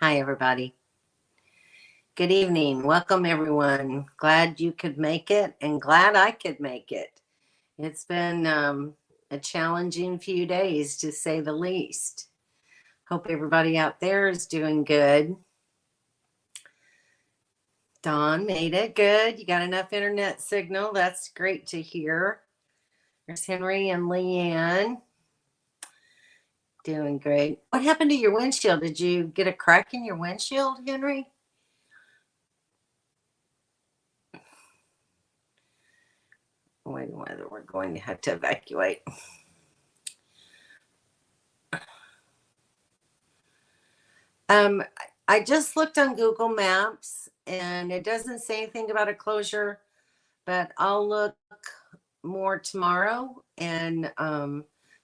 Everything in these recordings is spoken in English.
Hi, everybody. Good evening. Welcome, everyone. Glad you could make it and glad I could make it. It's been a challenging few days, to say the least. Hope everybody out there is doing good. Dawn made it. Good. You got enough internet signal. That's great to hear. There's Henry and Leanne. Doing great. What happened to your windshield? Did you get a crack in your windshield, Henry? Wait, whether we're going to have to evacuate. I just looked on Google Maps and it doesn't say anything about a closure, but I'll look more tomorrow and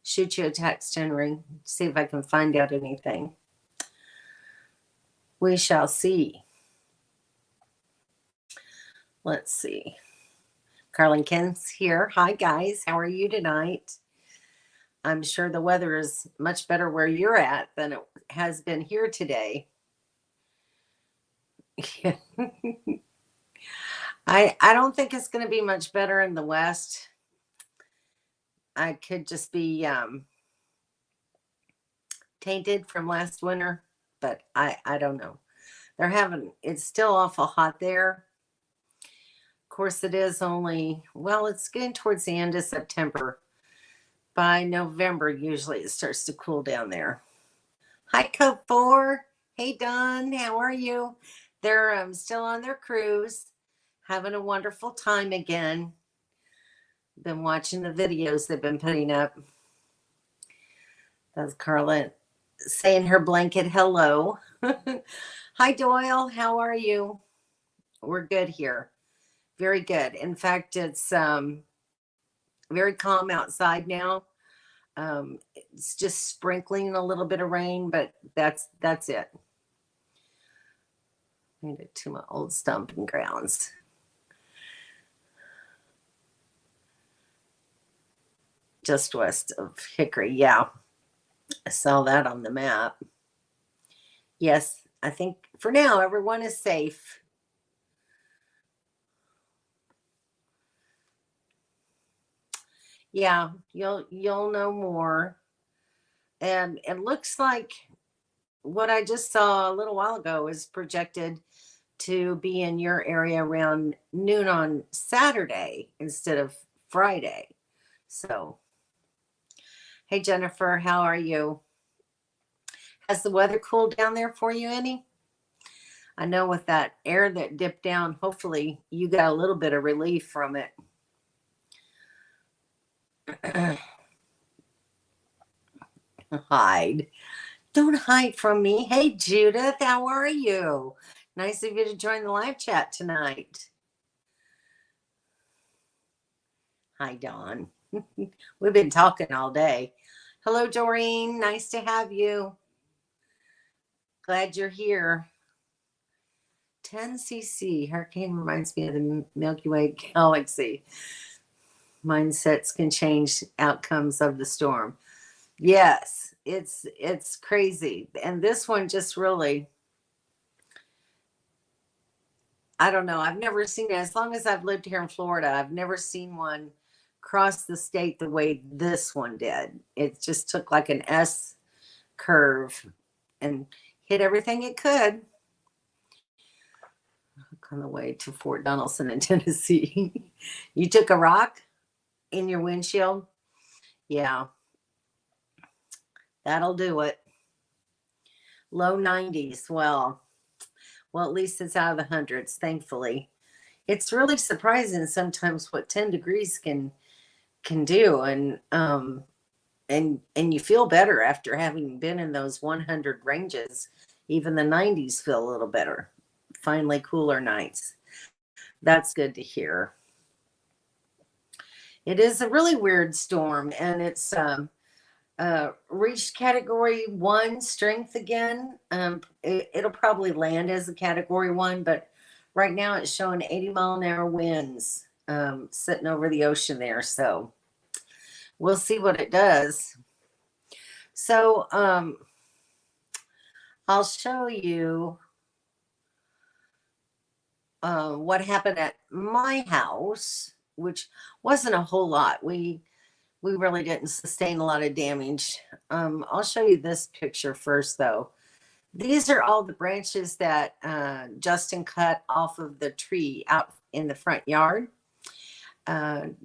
shoot you a text, Henry, see if I can find out anything. We shall see. Let's see. Carlin Kent's here. Hi, guys. How are you tonight? I'm sure the weather is much better where you're at than it has been here today. I don't think it's going to be much better in the West. I could just be tainted from last winter, but I don't know. It's still awful hot there. Of course, it is only, well, it's getting towards the end of September. By November, usually it starts to cool down there. Hi, Code 4. Hey, Don. How are you? They're still on their cruise, having a wonderful time again. Been watching the videos they've been putting up. That's Carla saying her blanket hello. Hi, Doyle. How are you? We're good here. Very good. In fact, it's very calm outside now. It's just sprinkling a little bit of rain, but that's it. Made it to my old stomping grounds. Just west of Hickory. Yeah, I saw that on the map. Yes, I think for now everyone is safe. Yeah, you'll know more. And it looks like what I just saw a little while ago is projected to be in your area around noon on Saturday instead of Friday. So, hey, Jennifer, how are you? Has the weather cooled down there for you any? I know with that air that dipped down, hopefully you got a little bit of relief from it. Hide. Don't hide from me. Hey, Judith, how are you? Nice of you to join the live chat tonight. Hi, Dawn. We've been talking all day. Hello, Doreen. Nice to have you. Glad you're here. 10cc. Hurricane reminds me of the Milky Way galaxy. Mindsets can change outcomes of the storm. Yes, it's crazy. And this one just really, I don't know. I've never seen it. As long as I've lived here in Florida, I've never seen one cross the state the way this one did. It just took like an S curve and hit everything it could. On the way to Fort Donelson in Tennessee. You took a rock in your windshield? Yeah. That'll do it. Low 90s. Well, at least it's out of the hundreds, thankfully. It's really surprising sometimes what 10 degrees can do, and you feel better after having been in those 100 ranges. Even the 90s feel a little better. Finally cooler nights. That's good to hear. It is a really weird storm, and it's reached category 1 strength again. It'll probably land as a category 1, but right now it's showing 80-mile-an-hour winds sitting over the ocean there. So we'll see what it does. So I'll show you what happened at my house, which wasn't a whole lot. We really didn't sustain a lot of damage. I'll show you this picture first, though. These are all the branches that Justin cut off of the tree out in the front yard,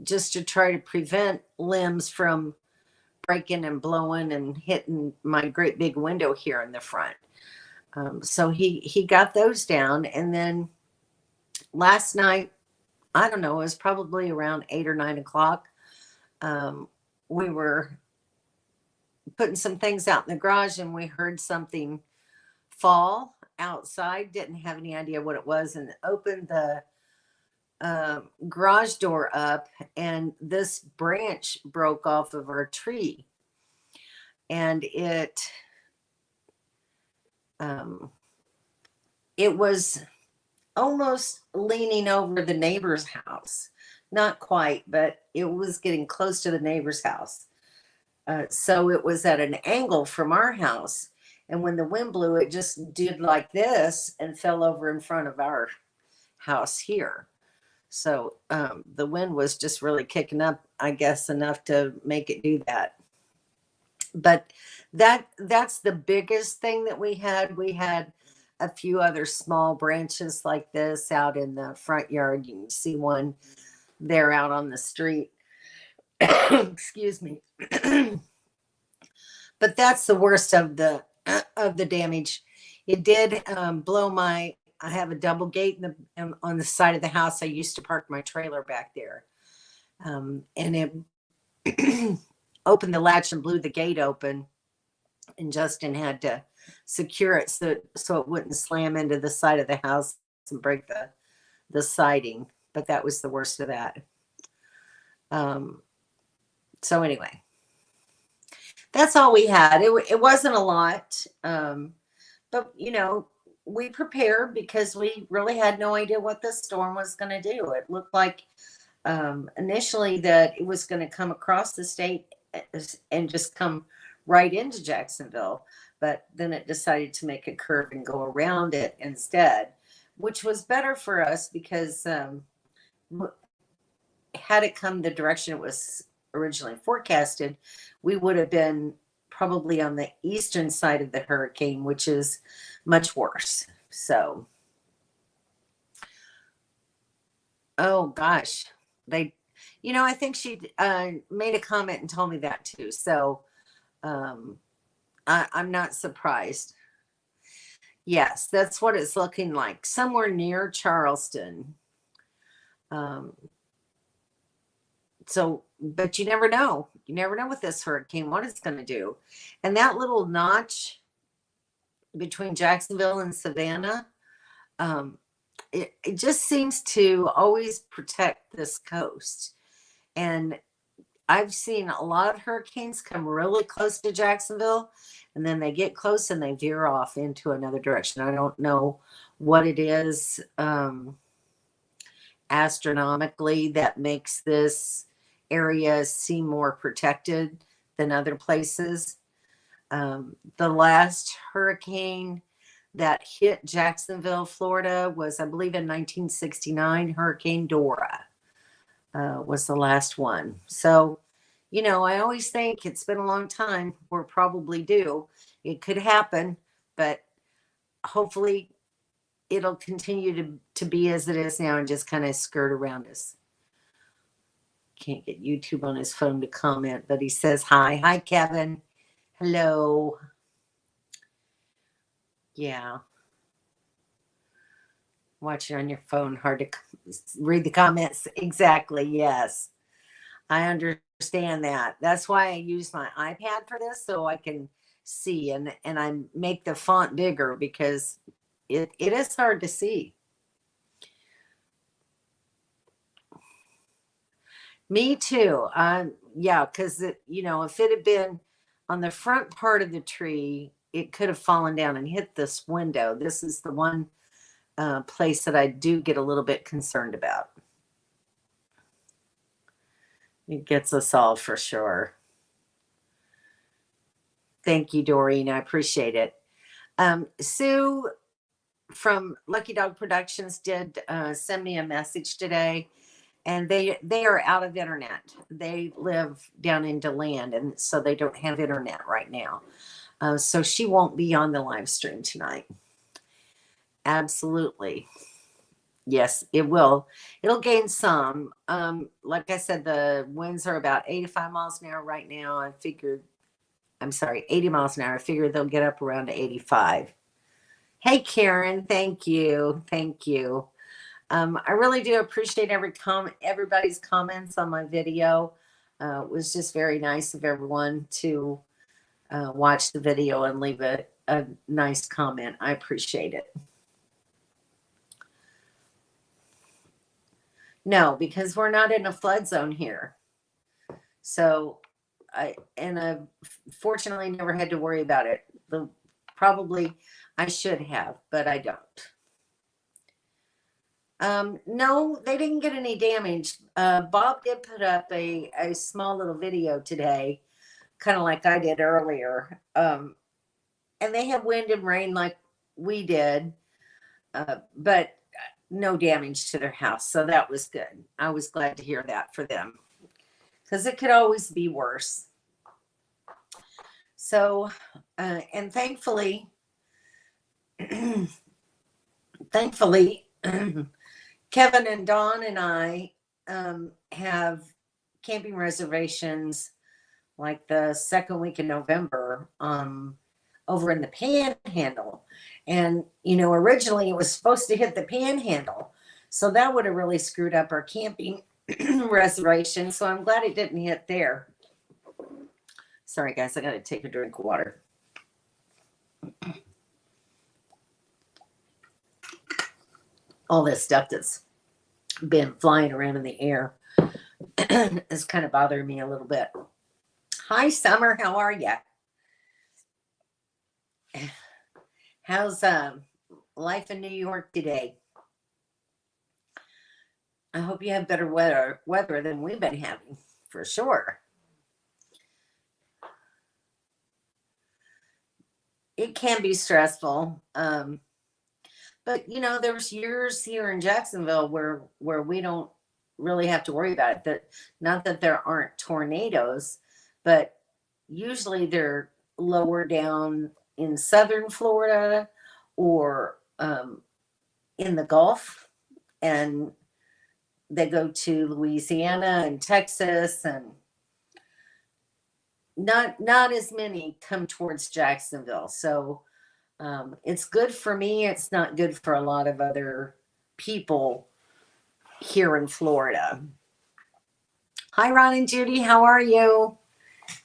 just to try to prevent limbs from breaking and blowing and hitting my great big window here in the front. So he got those down, and then last night, I don't know, it was probably around 8 or 9 o'clock. We were putting some things out in the garage, and we heard something fall outside. Didn't have any idea what it was, and opened the garage door up, and this branch broke off of our tree, and it was almost leaning over the neighbor's house. Not quite, but it was getting close to the neighbor's house. So it was at an angle from our house. And when the wind blew, it just did like this and fell over in front of our house here. So the wind was just really kicking up, I guess, enough to make it do that. But that's the biggest thing that we had. We had a few other small branches like this out in the front yard. You can see one there out on the street. Excuse me. But that's the worst of the damage. It did blow my. I have a double gate on the side of the house. I used to park my trailer back there, and it opened the latch and blew the gate open, and Justin had to secure it so it wouldn't slam into the side of the house and break the siding. But that was the worst of that. So anyway, that's all we had. It wasn't a lot, but we prepared because we really had no idea what the storm was going to do. It looked like initially that it was going to come across the state and just come right into Jacksonville, but then it decided to make a curve and go around it instead, which was better for us because had it come the direction it was originally forecasted, we would have been probably on the eastern side of the hurricane, which is much worse. So, oh gosh, I think she made a comment and told me that too. So, I'm not surprised. Yes, that's what it's looking like. Somewhere near Charleston. So, but you never know. You never know with this hurricane what it's going to do. And that little notch between Jacksonville and Savannah, it just seems to always protect this coast. And I've seen a lot of hurricanes come really close to Jacksonville, and then they get close and they veer off into another direction. I don't know what it is astronomically that makes this area seem more protected than other places. The last hurricane that hit Jacksonville, Florida was, I believe, in 1969. Hurricane Dora was the last one. So, I always think it's been a long time. We're probably due. It could happen, but hopefully it'll continue to be as it is now and just kind of skirt around us. Can't get YouTube on his phone to comment, but he says hi. Hi, Kevin. Hello. Yeah. Watching on your phone, hard to read the comments. Exactly. Yes. I understand that. That's why I use my iPad for this, so I can see, and I make the font bigger because it is hard to see. Me too. Yeah, because if it had been on the front part of the tree, it could have fallen down and hit this window. This is the one place that I do get a little bit concerned about. It gets us all for sure. Thank you, Doreen. I appreciate it. Sue from Lucky Dog Productions did send me a message today, and they are out of internet. They live down in DeLand, and so they don't have internet right now. So she won't be on the live stream tonight. Absolutely. Yes, it will. It'll gain some. Like I said, the winds are about 85 miles an hour right now. I'm sorry, 80 miles an hour. I figure they'll get up around to 85. Hey, Karen, thank you. Thank you. I really do appreciate everybody's comments on my video. It was just very nice of everyone to watch the video and leave a nice comment. I appreciate it. No, because we're not in a flood zone here. So I fortunately never had to worry about it. Probably I should have, but I don't. No, they didn't get any damage. Bob did put up a small little video today, kind of like I did earlier. And they had wind and rain like we did, but no damage to their house. So that was good. I was glad to hear that for them, because it could always be worse. So, and thankfully, Kevin and Dawn and I have camping reservations like the second week in November over in the Panhandle. And, originally it was supposed to hit the Panhandle. So that would have really screwed up our camping reservation. So I'm glad it didn't hit there. Sorry, guys, I got to take a drink of water. All this stuff that's been flying around in the air is kind of bothering me a little bit. Hi, Summer. How are you? How's life in New York today? I hope you have better weather than we've been having, for sure. It can be stressful. But there's years here in Jacksonville where we don't really have to worry about it. That not that there aren't tornadoes, but usually they're lower down in southern Florida or in the Gulf, and they go to Louisiana and Texas, and not as many come towards Jacksonville. So it's good for me. It's not good for a lot of other people here in Florida. Hi, Ron and Judy. How are you?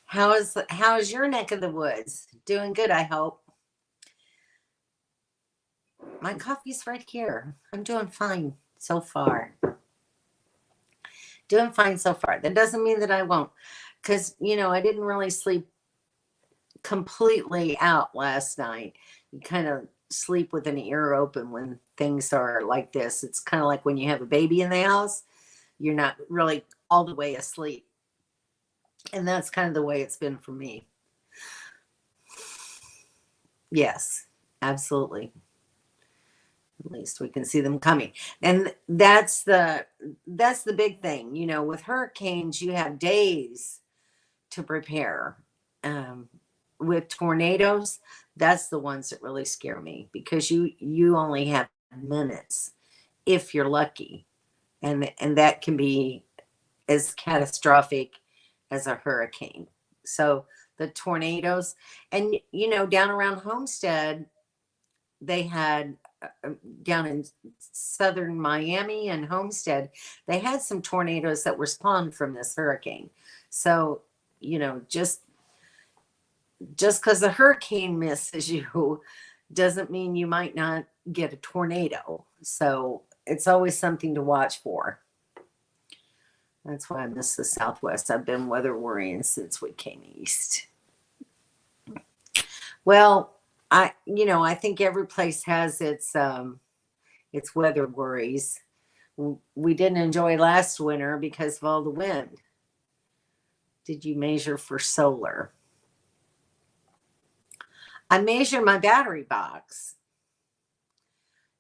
How's your neck of the woods? Doing good, I hope. My coffee's right here. I'm doing fine so far. Doing fine so far. That doesn't mean that I won't, because I didn't really sleep completely out last night. You kind of sleep with an ear open when things are like this. It's kind of like when you have a baby in the house, you're not really all the way asleep. And that's kind of the way it's been for me. Yes, absolutely. At least we can see them coming. And that's the big thing. With hurricanes, you have days to prepare. With tornadoes, that's the ones that really scare me, because you only have minutes if you're lucky, and that can be as catastrophic as a hurricane. So the tornadoes, and down around Homestead, they had down in southern Miami and Homestead, they had some tornadoes that were spawned from this hurricane. So just because the hurricane misses you doesn't mean you might not get a tornado. So it's always something to watch for. That's why I miss the Southwest. I've been weather worrying since we came east. Well, I think every place has its weather worries. We didn't enjoy last winter because of all the wind. Did you measure for solar? I measured my battery box.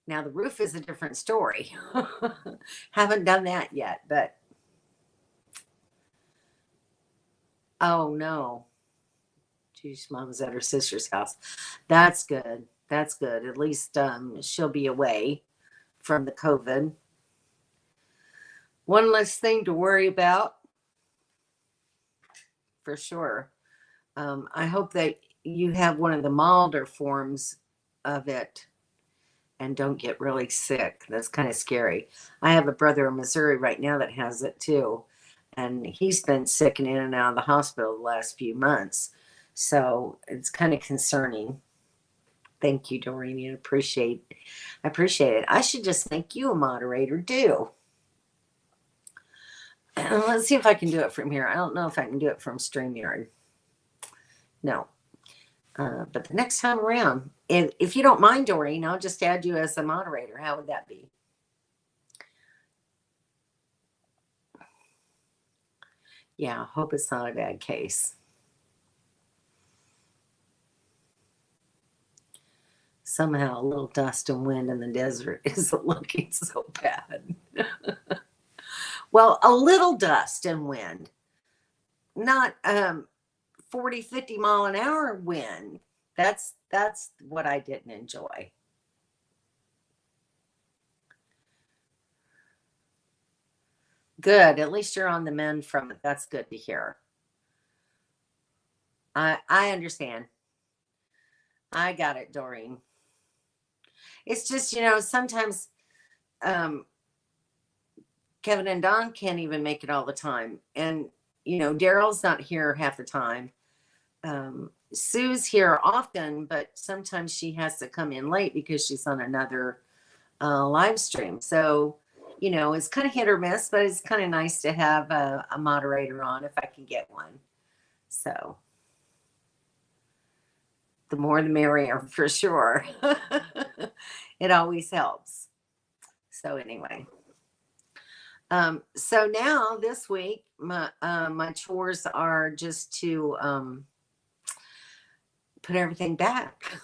Now the roof is a different story. Haven't done that yet, but oh no. Geez, mom was at her sister's house. That's good. That's good. At least she'll be away from the COVID. One less thing to worry about for sure. I hope that you have one of the milder forms of it and don't get really sick. That's kind of scary. I have a brother in Missouri right now that has it too. And he's been sick and in and out of the hospital the last few months. So it's kind of concerning. Thank you, Doreen. I appreciate it. I should just make you a moderator too. Let's see if I can do it from here. I don't know if I can do it from StreamYard. No. But the next time around, if you don't mind, Doreen, I'll just add you as a moderator. How would that be? Yeah, hope it's not a bad case. Somehow a little dust and wind in the desert isn't looking so bad. Well, a little dust and wind, not 40, 50 mile an hour wind. That's what I didn't enjoy. Good. At least you're on the mend from it. That's good to hear. I understand. I got it, Doreen. It's just, sometimes Kevin and Don can't even make it all the time. And, Daryl's not here half the time. Sue's here often, but sometimes she has to come in late because she's on another live stream. So, it's kind of hit or miss, but it's kind of nice to have a moderator on if I can get one. So the more the merrier for sure. It always helps. So anyway. So now this week, my chores are just to put everything back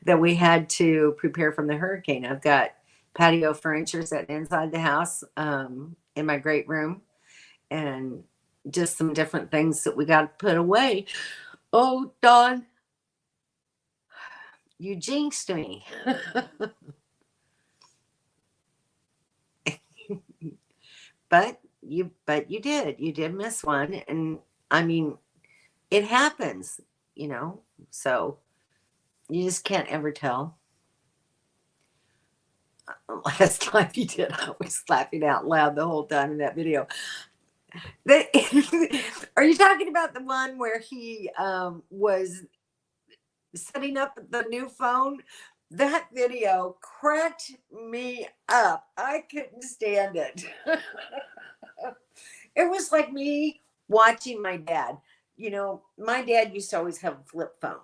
that we had to prepare from the hurricane. I've got patio furniture sitting inside the house in my great room, and just some different things that we got to put away. Oh, Dawn, you jinxed me. but you did miss one, and I mean, it happens, so you just can't ever tell. Last time you did, I was laughing out loud the whole time in that video. Are you talking about the one where he was setting up the new phone? That video cracked me up. I couldn't stand it. It was like me watching my dad. My dad used to always have a flip phone.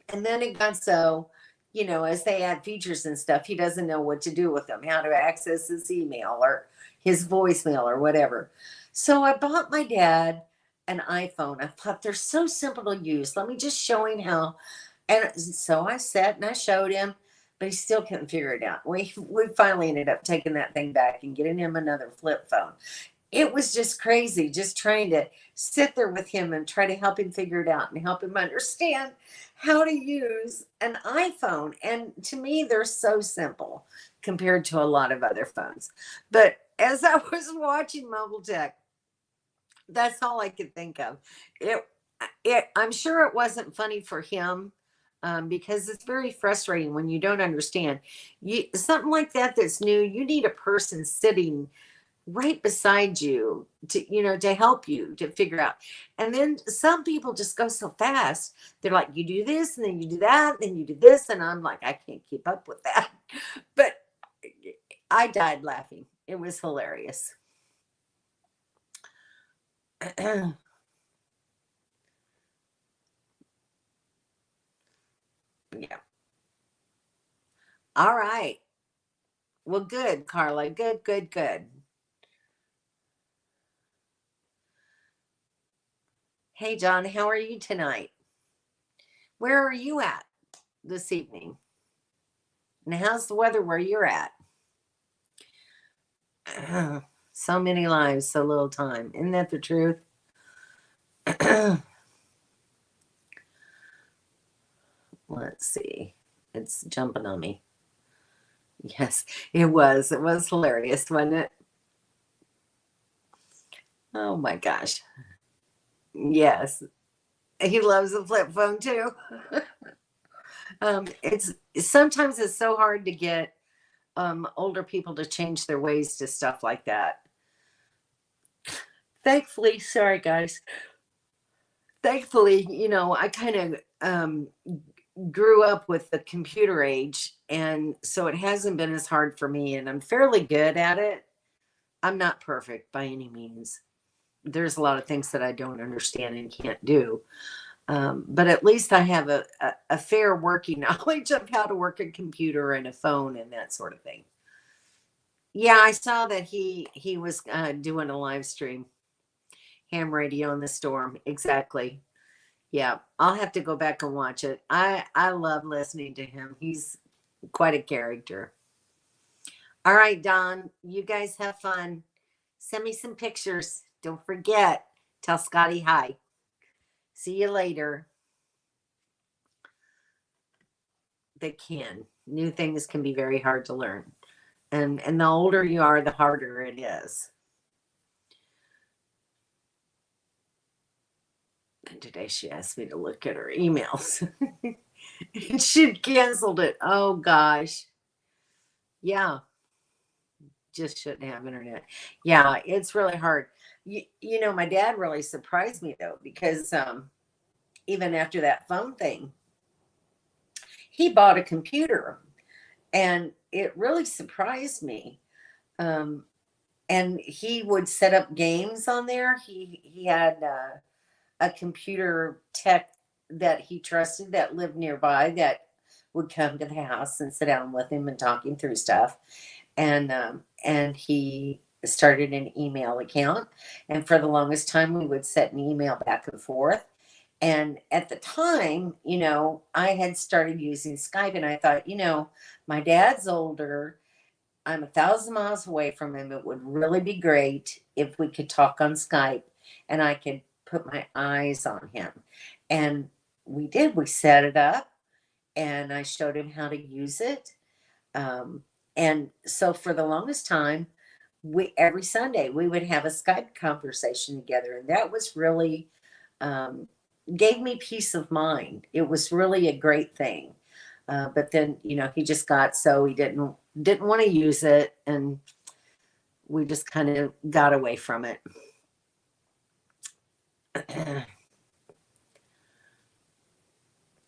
And then it got so, as they add features and stuff, he doesn't know what to do with them, how to access his email or his voicemail or whatever. So I bought my dad an iPhone. I thought they're so simple to use. Let me just show him how. And so I sat and I showed him, but he still couldn't figure it out. We finally ended up taking that thing back and getting him another flip phone. It was just crazy, just trying to sit there with him and try to help him figure it out and help him understand how to use an iPhone. And to me, they're so simple compared to a lot of other phones. But as I was watching Mobile Tech, that's all I could think of. I'm sure it wasn't funny for him, because it's very frustrating when you don't understand. Something like that's new. You need a person sitting right beside you to help you to figure out. And then some people just go so fast. They're like, you do this and then you do that, then you do this, and I'm like, I can't keep up with that. But I died laughing. It was hilarious. Yeah. All right. Well, good, Carla. Good, good, good. Hey, John, how are you tonight? Where are you at this evening? And how's the weather where you're at? So many lives, so little time. Isn't that the truth? Let's see. It's jumping on me. Yes, it was. It was hilarious, wasn't it? Oh my gosh. Yes. He loves the flip phone too. It's sometimes it's so hard to get older people to change their ways to stuff like that. Thankfully, sorry guys. Thankfully, I kind of grew up with the computer age, and so it hasn't been as hard for me, and I'm fairly good at it. I'm not perfect by any means. There's a lot of things that I don't understand and can't do. But at least I have a fair working knowledge of how to work a computer and a phone and that sort of thing. Yeah, I saw that he was doing a live stream, ham radio in the storm. Exactly. Yeah, I'll have to go back and watch it. I love listening to him. He's quite a character. All right, Don, you guys have fun. Send me some pictures. Don't forget. Tell Scotty hi. See you later. They can. New things can be very hard to learn. And the older you are, the harder it is. And today she asked me to look at her emails. And she canceled it. Oh gosh. Yeah. Just shouldn't have internet. Yeah, it's really hard. My dad really surprised me though, because even after that phone thing, he bought a computer, and it really surprised me. Um, and he would set up games on there. He had a computer tech that he trusted that lived nearby that would come to the house and sit down with him and talking through stuff. And he started an email account, and for the longest time we would set an email back and forth. And at the time, I had started using Skype, and I thought, my dad's older. I'm 1,000 miles away from him. It would really be great if we could talk on Skype and I could put my eyes on him. And we did. We set it up, and I showed him how to use it. Um, and so for the longest time, we every Sunday we would have a Skype conversation together, and that was really um, gave me peace of mind. It was really a great thing. But then, he just got so he didn't want to use it, and we just kind of got away from it.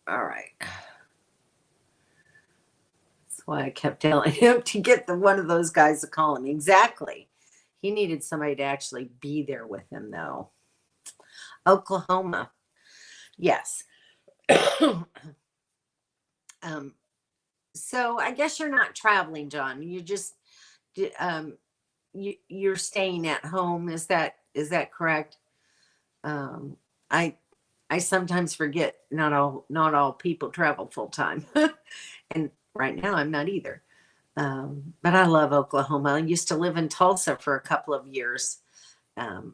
All right. That's why I kept telling him to get one of those guys to call him. Exactly. He needed somebody to actually be there with him, though. Oklahoma. Yes. So I guess you're not traveling, John. You just you're staying at home. Is that correct? Um, I I sometimes forget not all people travel full time, and right now I'm not either. But I love Oklahoma. I used to live in Tulsa for a couple of years, and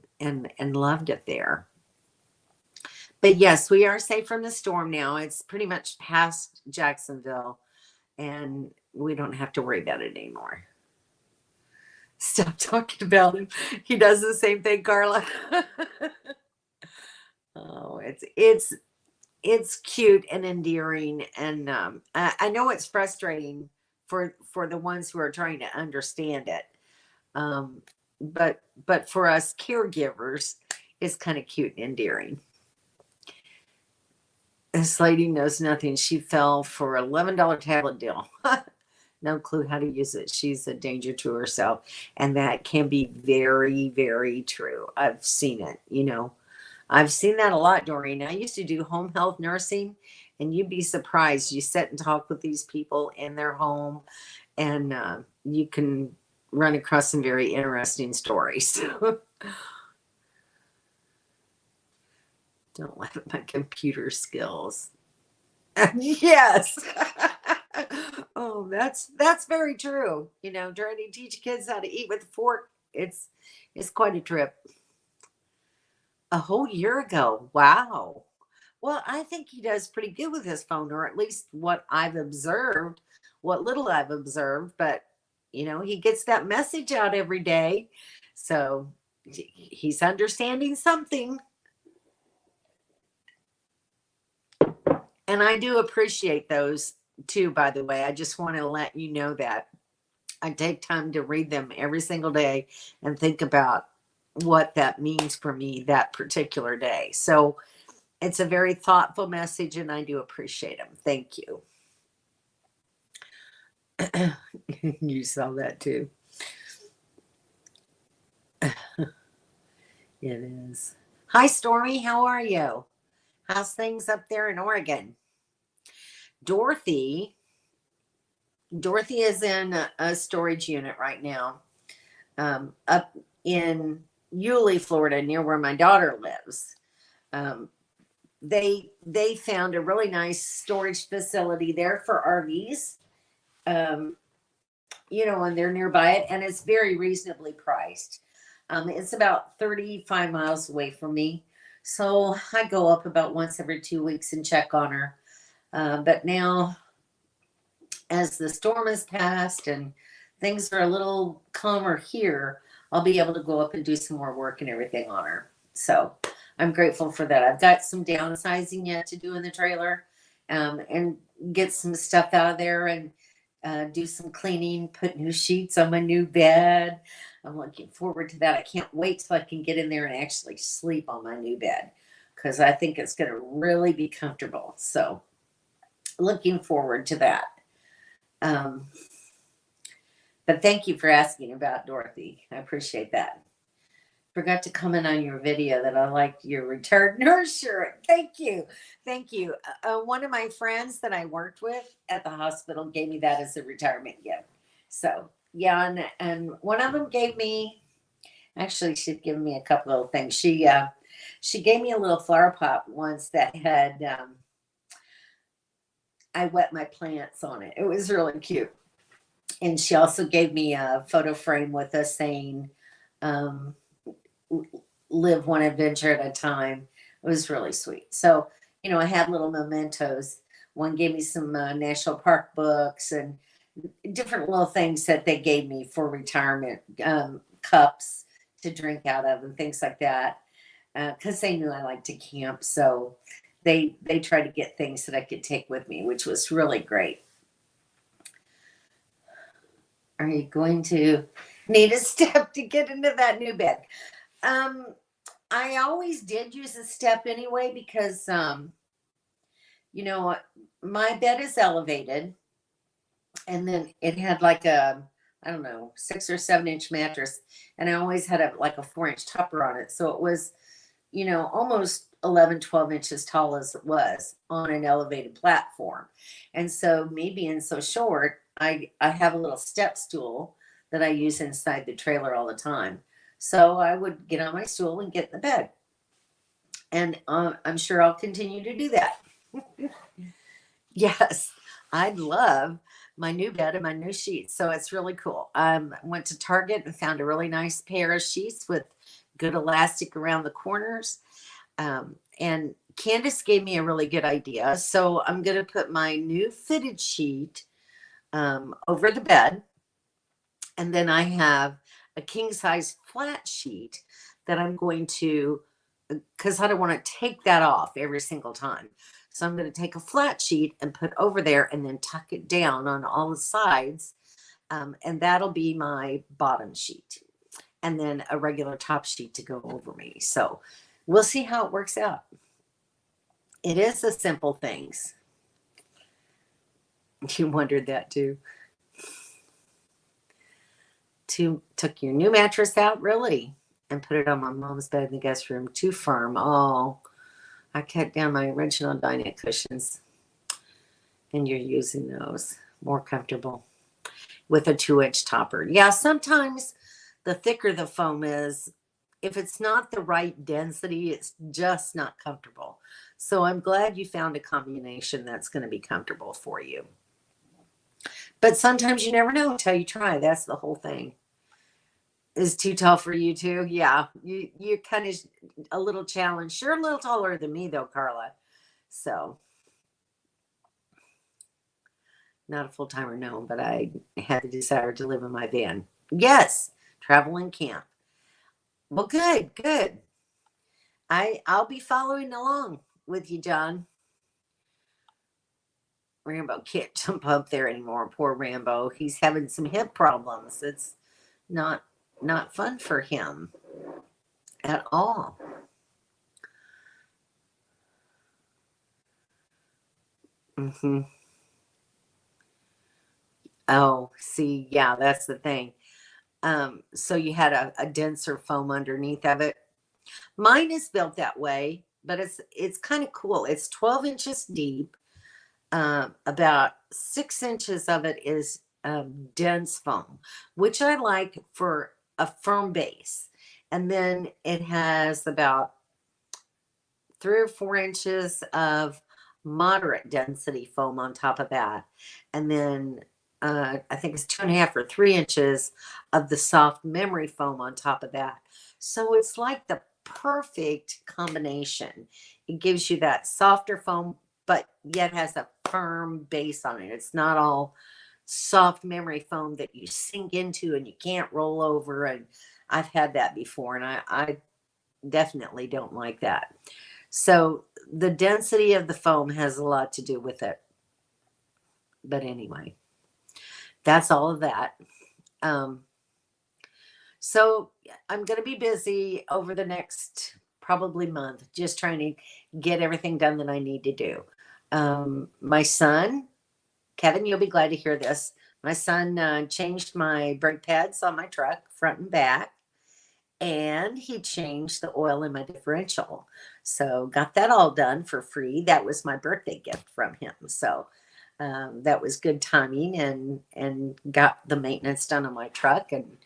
loved it there. But yes, we are safe from the storm now. It's pretty much past Jacksonville, and we don't have to worry about it anymore. Stop talking about him. He does the same thing, Carla. Oh, it's cute and endearing, and I know it's frustrating for the ones who are trying to understand it. Um, but for us caregivers, it's kind of cute and endearing. This lady knows nothing. She fell for $11 tablet deal. No clue how to use it. She's a danger to herself. And that can be very, very true. I've seen it, I've seen that a lot, Doreen. I used to do home health nursing, and you'd be surprised. You sit and talk with these people in their home, and you can run across some very interesting stories. Don't laugh at my computer skills. Yes. Oh, that's very true. You know, trying to teach kids how to eat with a fork, it's quite a trip. A whole year ago. Wow. Well, I think he does pretty good with his phone, or at least what I've observed, what little I've observed. But, you know, he gets that message out every day. So he's understanding something. And I do appreciate those too, by the way. I just want to let you know that I take time to read them every single day and think about what that means for me that particular day. So it's a very thoughtful message, and I do appreciate them. Thank you. You saw that too. It is. Hi, Stormy. How are you? How's things up there in Oregon? Dorothy. Dorothy is in a storage unit right now, up in Yulee, Florida, near where my daughter lives. Um, they found a really nice storage facility there for RVs. Um, you know, and they're nearby it, and it's very reasonably priced. It's about 35 miles away from me. So I go up about once every 2 weeks and check on her. But now, as the storm has passed and things are a little calmer here, I'll be able to go up and do some more work and everything on her. So I'm grateful for that. I've got some downsizing yet to do in the trailer, and get some stuff out of there, and do some cleaning, put new sheets on my new bed. I'm looking forward to that. I can't wait till I can get in there and actually sleep on my new bed, because I think it's going to really be comfortable. So looking forward to that. Um, but thank you for asking about Dorothy. I appreciate that. Forgot to comment on your video that I liked your retired nurse shirt. Thank you. Thank you. One of my friends that I worked with at the hospital gave me that as a retirement gift. So, yeah, and one of them gave me, actually, she'd given me a couple little things. She gave me a little flower pot once that had, I wet my plants on it. It was really cute. And she also gave me a photo frame with a saying, um, live one adventure at a time. It was really sweet. So, you know, I had little mementos. One gave me some national park books and different little things that they gave me for retirement, cups to drink out of and things like that. Because they knew I liked to camp, so they tried to get things that I could take with me, which was really great. Are you going to need a step to get into that new bed? Um, I always did use a step anyway because, you know, my bed is elevated, and then it had like a, I don't know, 6 or 7 inch mattress, and I always had like a 4 inch topper on it. So it was, you know, almost 11, 12 inches tall as it was on an elevated platform. And so me being so short, I have a little step stool that I use inside the trailer all the time. So I would get on my stool and get in the bed. And I'm sure I'll continue to do that. Yes, I'd love my new bed and my new sheets. So it's really cool. Went to Target and found a really nice pair of sheets with good elastic around the corners. And Candace gave me a really good idea. So I'm going to put my new fitted sheet over the bed. And then I have a king size flat sheet that I'm going to, because I don't want to take that off every single time. So I'm going to take a flat sheet and put over there and then tuck it down on all the sides. And that'll be my bottom sheet. And then a regular top sheet to go over me. So we'll see how it works out. It is the simple things. You wondered that too. Took your new mattress out, really, and put it on my mom's bed in the guest room. Too firm. Oh, I cut down my original dining cushions, and you're using those. More comfortable with a 2 inch topper. Yeah, sometimes the thicker the foam is, if it's not the right density, it's just not comfortable. So I'm glad you found a combination that's going to be comfortable for you. But sometimes you never know until you try. That's the whole thing. Is too tall for you too? Yeah, you're kind of a little challenged. You're a little taller than me though, Carla. So not a full timer, no, but I had the desire to live in my van. Yes, travel and camp. Well, good, good. I'll be following along with you, John. Rambo can't jump up there anymore. Poor Rambo. He's having some hip problems. It's not not fun for him at all. Hmm. Oh, see, yeah, that's the thing. So you had a denser foam underneath of it. Mine is built that way, but it's kind of cool. It's 12 inches deep. About 6 inches of it is dense foam, which I like for a firm base. And then it has about 3 or 4 inches of moderate density foam on top of that. And then I think it's 2.5 or 3 inches of the soft memory foam on top of that. So it's like the perfect combination. It gives you that softer foam, but yet has a firm base on it. It's not all soft memory foam that you sink into and you can't roll over. And I've had that before, and I definitely don't like that. So the density of the foam has a lot to do with it. But anyway, that's all of that. Um, so I'm going to be busy over the next probably month, just trying to get everything done that I need to do. My son, Kevin, you'll be glad to hear this. My son changed my brake pads on my truck, front and back, and he changed the oil in my differential. So got that all done for free. That was my birthday gift from him. So that was good timing, and got the maintenance done on my truck, and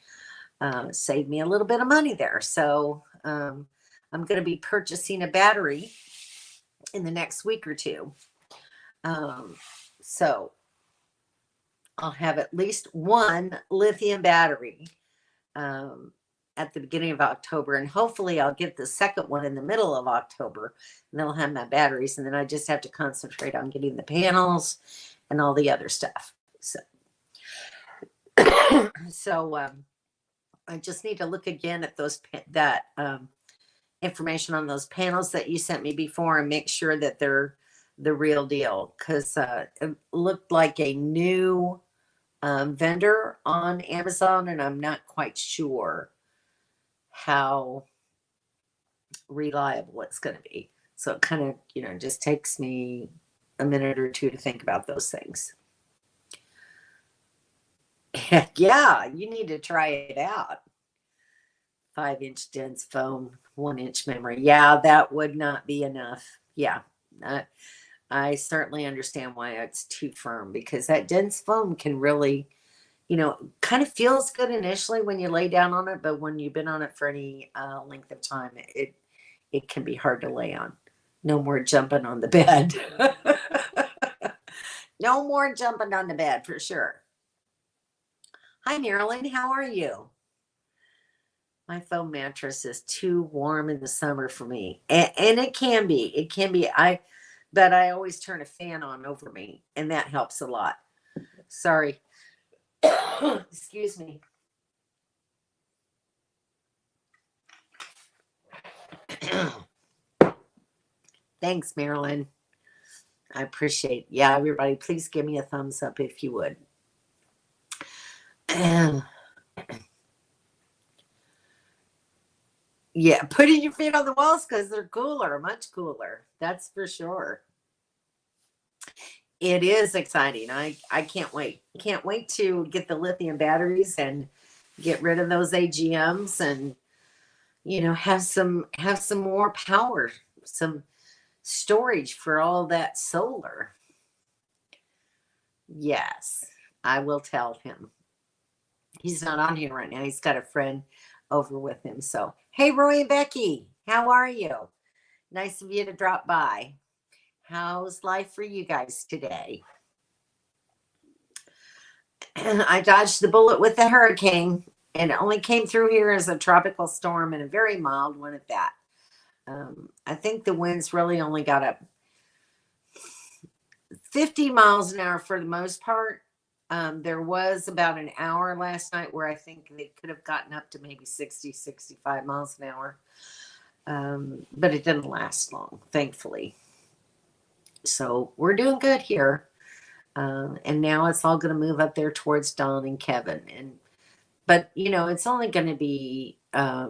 saved me a little bit of money there. So I'm going to be purchasing a battery in the next week or two. So I'll have at least one lithium battery um, at the beginning of October, and hopefully I'll get the second one in the middle of October, and then I'll have my batteries, and then I just have to concentrate on getting the panels and all the other stuff. So, so I just need to look again at that information on those panels that you sent me before, and make sure that they're the real deal, because it looked like a new vendor on Amazon, and I'm not quite sure how reliable it's going to be. So it kind of, just takes me a minute or two to think about those things. Yeah, you need to try it out. 5-inch dense foam, 1-inch memory. Yeah, that would not be enough. Yeah, I certainly understand why it's too firm, because that dense foam can really, kind of feels good initially when you lay down on it, but when you've been on it for any length of time, it can be hard to lay on. No more jumping on the bed. No more jumping on the bed for sure. Hi, Marilyn. How are you? My foam mattress is too warm in the summer for me, and it can be. It can be. But I always turn a fan on over me, and that helps a lot. Sorry. Excuse me. Thanks, Marilyn. I appreciate. Yeah, everybody, please give me a thumbs up if you would. Yeah, putting your feet on the walls because they're cooler, much cooler. That's for sure. It is exciting. I can't wait. Can't wait to get the lithium batteries and get rid of those AGMs, and have some more power, some storage for all that solar. Yes, I will tell him. He's not on here right now. He's got a friend over with him. So, hey, Roy and Becky, how are you? Nice of you to drop by. How's life for you guys today? I dodged the bullet with the hurricane, and it only came through here as a tropical storm and a very mild one at that. I think the winds really only got up 50 miles an hour for the most part. There was about an hour last night where I think they could have gotten up to maybe 60, 65 miles an hour. But it didn't last long, thankfully. So we're doing good here. And now it's all going to move up there towards Don and Kevin. But it's only going to be, I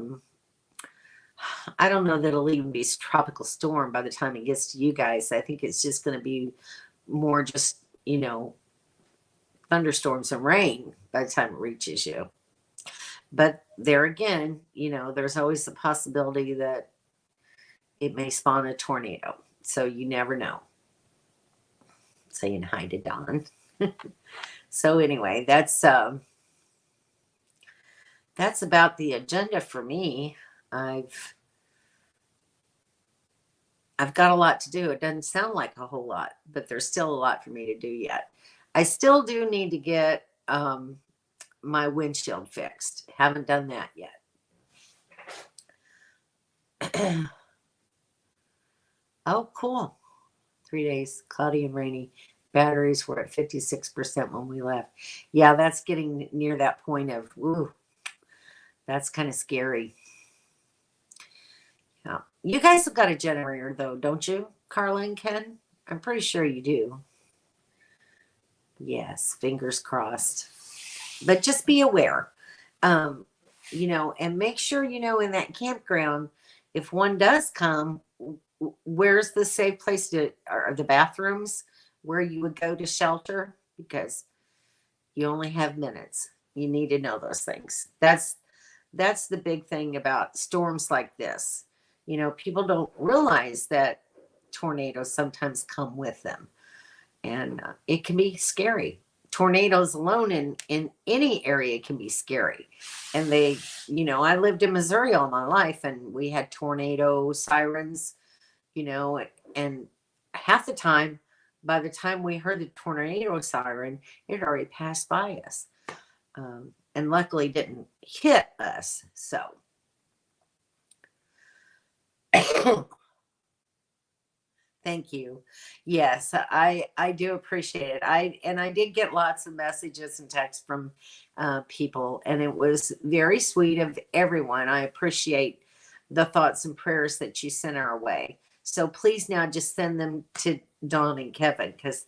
don't know that it'll even be a tropical storm by the time it gets to you guys. I think it's just going to be more just, thunderstorms and rain by the time it reaches you. But there again, there's always the possibility that it may spawn a tornado. So you never know. Saying hi to Don. So anyway, that's about the agenda for me. I've got a lot to do. It doesn't sound like a whole lot, but there's still a lot for me to do yet. I still do need to get my windshield fixed. Haven't done that yet. Oh, cool. 3 days, cloudy and rainy. Batteries were at 56% when we left. Yeah, that's getting near that point of, ooh, that's kind of scary. Yeah. You guys have got a generator, though, don't you, Carla and Ken? I'm pretty sure you do. Yes, fingers crossed. But just be aware, and make sure, in that campground, if one does come, where's the safe place are the bathrooms where you would go to shelter? Because you only have minutes. You need to know those things. That's the big thing about storms like this. People don't realize that tornadoes sometimes come with them, and it can be scary. Tornadoes alone in any area can be scary. And I lived in Missouri all my life, and we had tornado sirens, and half the time, by the time we heard the tornado siren, it already passed by us, and luckily didn't hit us. So thank you. Yes, I do appreciate it. I did get lots of messages and texts from people, and it was very sweet of everyone. I appreciate the thoughts and prayers that you sent our way. So please now just send them to Dawn and Kevin, because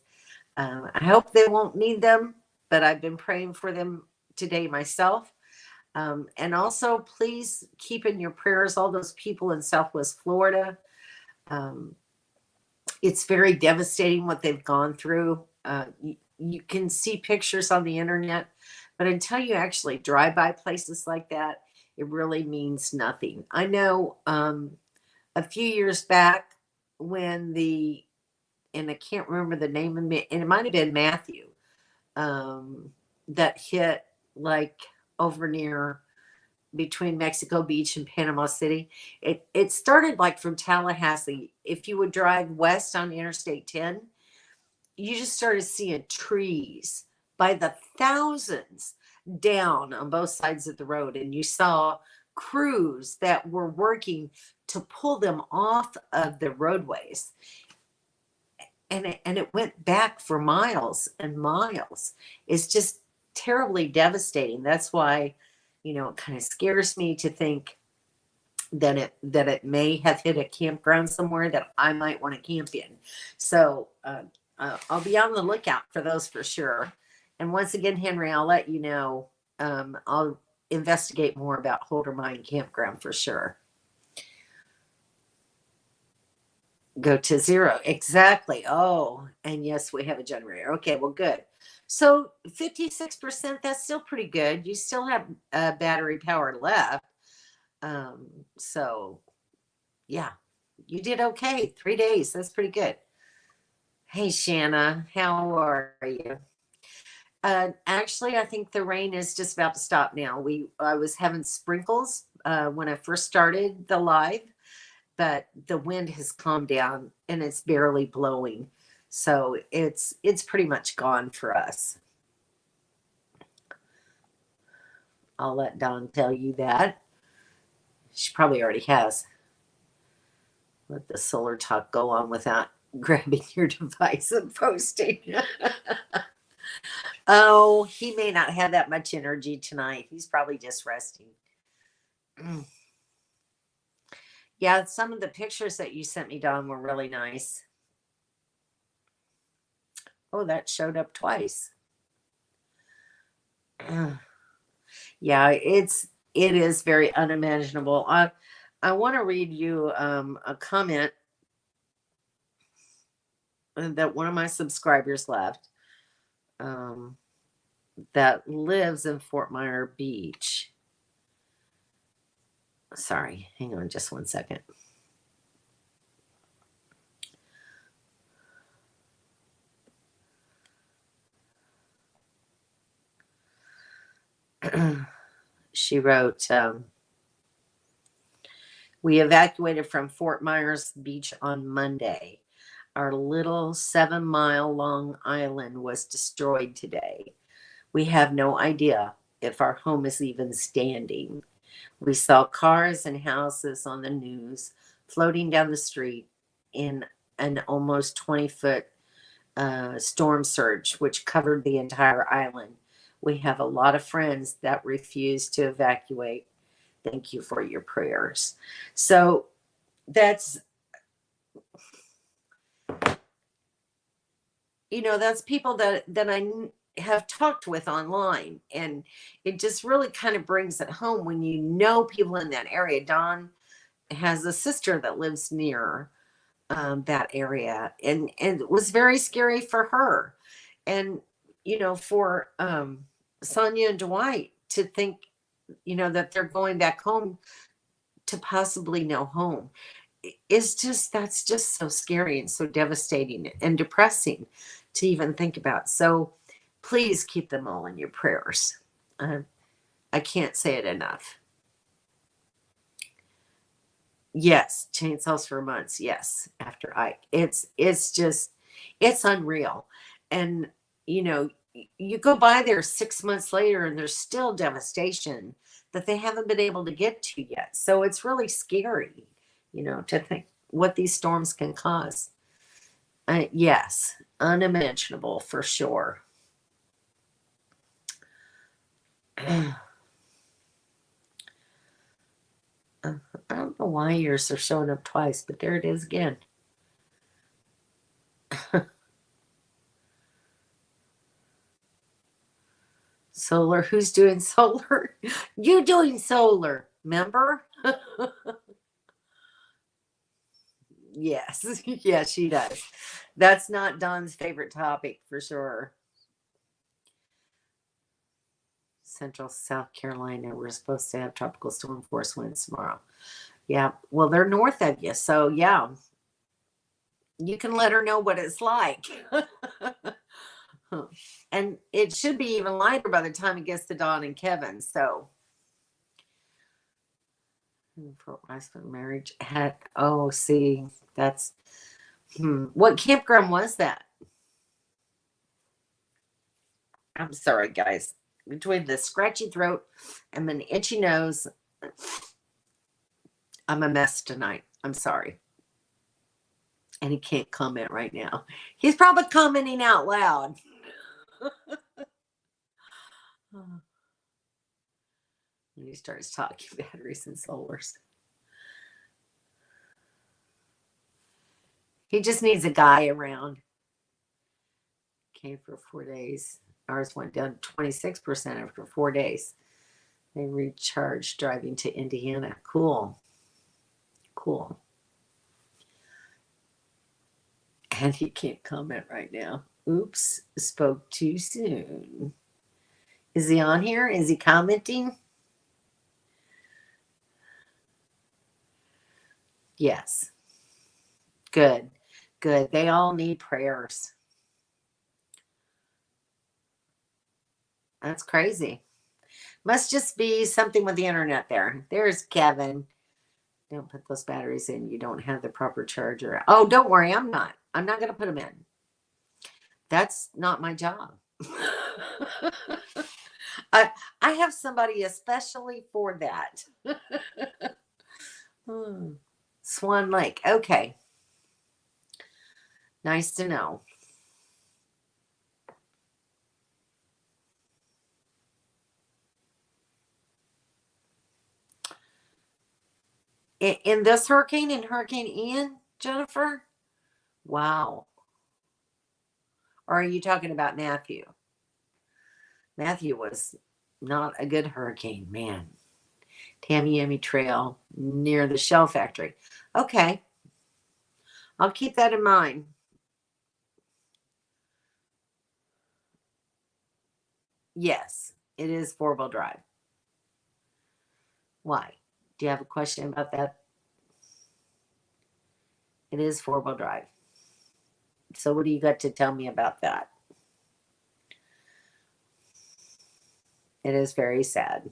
I hope they won't need them, but I've been praying for them today myself. And also, please keep in your prayers all those people in Southwest Florida. It's very devastating what they've gone through. You can see pictures on the internet, but until you actually drive by places like that, it really means nothing. I know a few years back when and I can't remember the name of it, and it might have been Matthew, that hit like over near between Mexico Beach and Panama City. It started like from Tallahassee. If you would drive west on Interstate 10, you just started seeing trees by the thousands down on both sides of the road, and you saw crews that were working to pull them off of the roadways. And it went back for miles and miles. It's just terribly devastating. That's why, it kind of scares me to think that it may have hit a campground somewhere that I might want to camp in. So I'll be on the lookout for those for sure. And once again, Henry, I'll let you know. I'll investigate more about Holder Mine Campground for sure. Go to zero. Exactly. Oh, and yes, we have a generator. Okay, well, good. So 56%, that's still pretty good. You still have battery power left. So yeah, you did okay. 3 days. That's pretty good. Hey, Shanna, how are you? Actually, I think the rain is just about to stop now. I was having sprinkles when I first started the live, but the wind has calmed down and it's barely blowing. So it's pretty much gone for us. I'll let Dawn tell you that. She probably already has. Let the solar talk go on without grabbing your device and posting. Oh, he may not have that much energy tonight. He's probably just resting. Yeah, some of the pictures that you sent me, Dawn, were really nice. Oh, that showed up twice. Yeah, it is very unimaginable. I want to read you a comment that one of my subscribers left um, that lives in Fort Myer Beach. Sorry, hang on just one second. She wrote, we evacuated from Fort Myers Beach on Monday. Our little 7-mile long island was destroyed today. We have no idea if our home is even standing. We saw cars and houses on the news floating down the street in an almost 20-foot storm surge, which covered the entire island. We have a lot of friends that refuse to evacuate. Thank you for your prayers. So that's, that's people that I have talked with online, and it just really kind of brings it home when you know people in that area. Dawn has a sister that lives near that area, and it was very scary for her, and for Sonia and Dwight to think that they're going back home to possibly no home. It's just, that's just so scary and so devastating and depressing to even think about. So please keep them all in your prayers. I can't say it enough. Yes, chainsaws for months. Yes, after Ike, it's just, it's unreal. And you go by there 6 months later, and there's still devastation that they haven't been able to get to yet. So it's really scary, to think what these storms can cause. Yes, unimaginable for sure. I don't know why yours are showing up twice, but there it is again. Solar, who's doing solar? You doing solar, remember? Yes, yes, she does. That's not Dawn's favorite topic for sure. Central South Carolina, we're supposed to have tropical storm force winds tomorrow. Yeah, well, they're north of you, so yeah, you can let her know what it's like. And it should be even lighter by the time it gets to Dawn and Kevin. So, for husband marriage had, oh, see, that's what campground was that? I'm sorry, guys. Between the scratchy throat and an itchy nose, I'm a mess tonight. I'm sorry. And he can't comment right now. He's probably commenting out loud. And he starts talking batteries and solars. He just needs a guy around. Came for 4 days. Ours went down 26% after 4 days. They recharged driving to Indiana. Cool. Cool. And he can't comment right now. Oops, spoke too soon. Is he on here? Is he commenting? Yes. Good. Good. They all need prayers. That's crazy. Must just be something with the internet there. There's Kevin. Don't put those batteries in. You don't have the proper charger. Oh, don't worry. I'm not. I'm not going to put them in. That's not my job. I, I have somebody especially for that. Swan Lake. Okay. Nice to know. In this hurricane, in Hurricane Ian, Jennifer? Wow. Or are you talking about Matthew? Matthew was not a good hurricane, man. Tamiami Trail near the shell factory. Okay. I'll keep that in mind. Yes, it is 4-wheel drive. Why? Do you have a question about that? It is 4-wheel drive. So what do you got to tell me about that? It is very sad.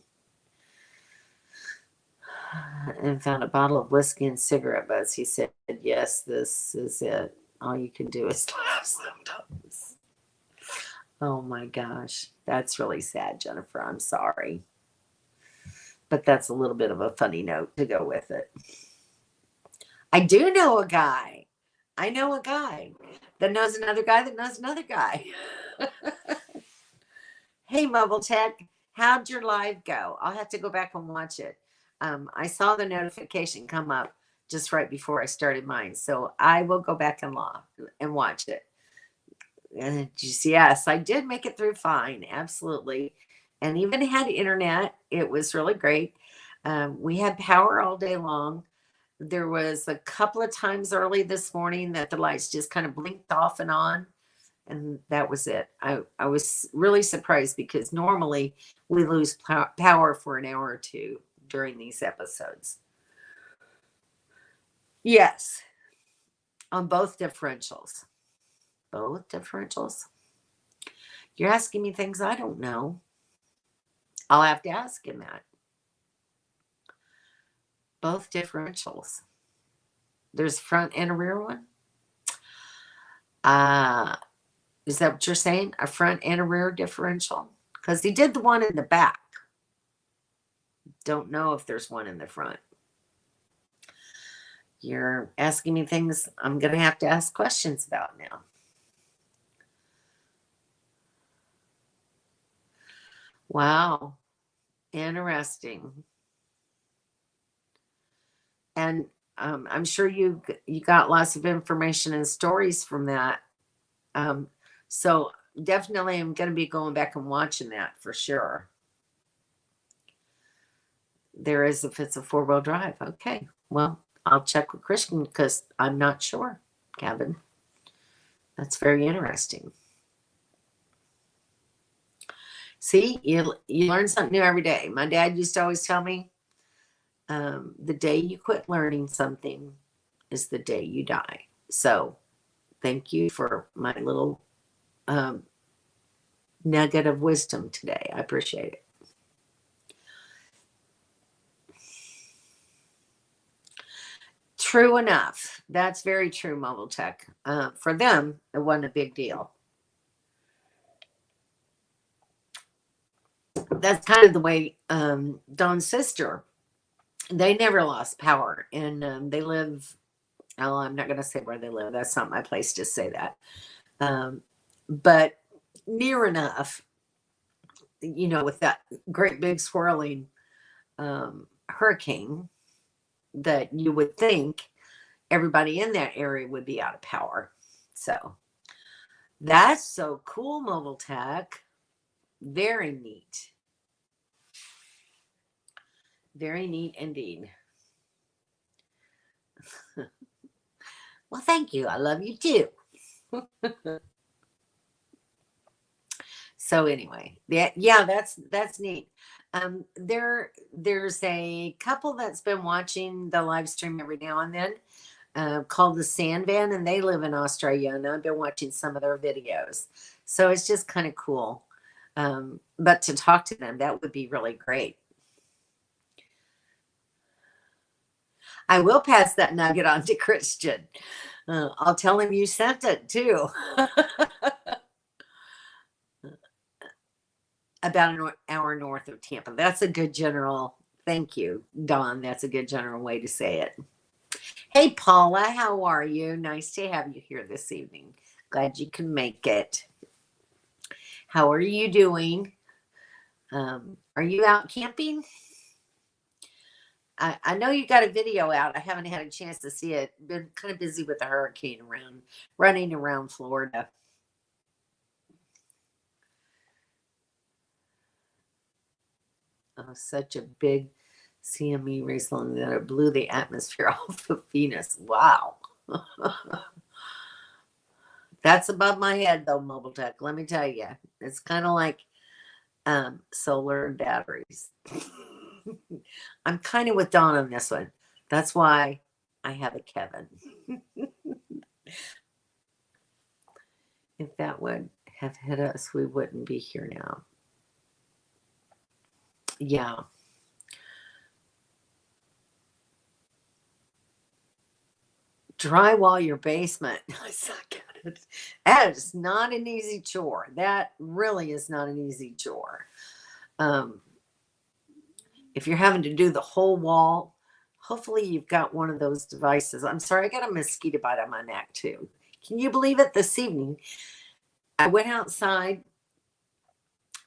And found a bottle of whiskey and cigarette butts. He said, yes, this is it. All you can do is laugh sometimes. Oh my gosh. That's really sad, Jennifer. I'm sorry. But that's a little bit of a funny note to go with it. I do know a guy. I know a guy that knows another guy that knows another guy. Hey, Mobile Tech, how'd your live go? I'll have to go back and watch it. I saw the notification come up just right before I started mine, so I will go back and watch it. And yes, I did make it through fine, absolutely, and even had internet. It was really great. We had power all day long. There was a couple of times early this morning that the lights just kind of blinked off and on, and that was it. I was really surprised because normally we lose power for an hour or two during these episodes. Yes, on both differentials. Both differentials? You're asking me things I don't know. I'll have to ask him that. Both differentials. There's front and a rear one? Is that what you're saying? A front and a rear differential? Because he did the one in the back. Don't know if there's one in the front. You're asking me things I'm going to have to ask questions about now. Wow. Interesting. And I'm sure you got lots of information and stories from that. So definitely I'm going to be going back and watching that for sure. There is if it's a 4-wheel drive. Okay. Well, I'll check with Christian because I'm not sure, Kevin. That's very interesting. See, you learn something new every day. My dad used to always tell me, the day you quit learning something is the day you die. So thank you for my little nugget of wisdom today. I appreciate it. True enough. That's very true, Mobile Tech. For them, it wasn't a big deal. That's kind of the way Dawn's sister, they never lost power. And they live, oh, I'm not going to say where they live. That's not my place to say that. But near enough, with that great big swirling hurricane that you would think everybody in that area would be out of power. So that's so cool, Mobile Tech. Very neat. Very neat indeed. Well, thank you. I love you too. So anyway, yeah, that's neat. There's a couple that's been watching the live stream every now and then, called the Sandvan, and they live in Australia, and I've been watching some of their videos. So it's just kind of cool. But to talk to them, that would be really great. I will pass that nugget on to Christian. I'll tell him you sent it too. About an hour north of Tampa. That's a good general. Thank you, Don. That's a good general way to say it. Hey, Paula, how are you? Nice to have you here this evening. Glad you can make it. How are you doing? Are you out camping? I know you got a video out. I haven't had a chance to see it. Been kind of busy with the hurricane running around Florida. Oh, such a big CME recently that it blew the atmosphere off of Venus. Wow. That's above my head though, Mobile Tech. Let me tell you. It's kind of like solar and batteries. I'm kind of with Dawn on this one. That's why I have a Kevin. If that would have hit us, we wouldn't be here now. Yeah. Drywall your basement. I suck at it. That is not an easy chore. That really is not an easy chore. If you're having to do the whole wall, hopefully you've got one of those devices. I'm sorry, I got a mosquito bite on my neck too. Can you believe it? This evening, I went outside,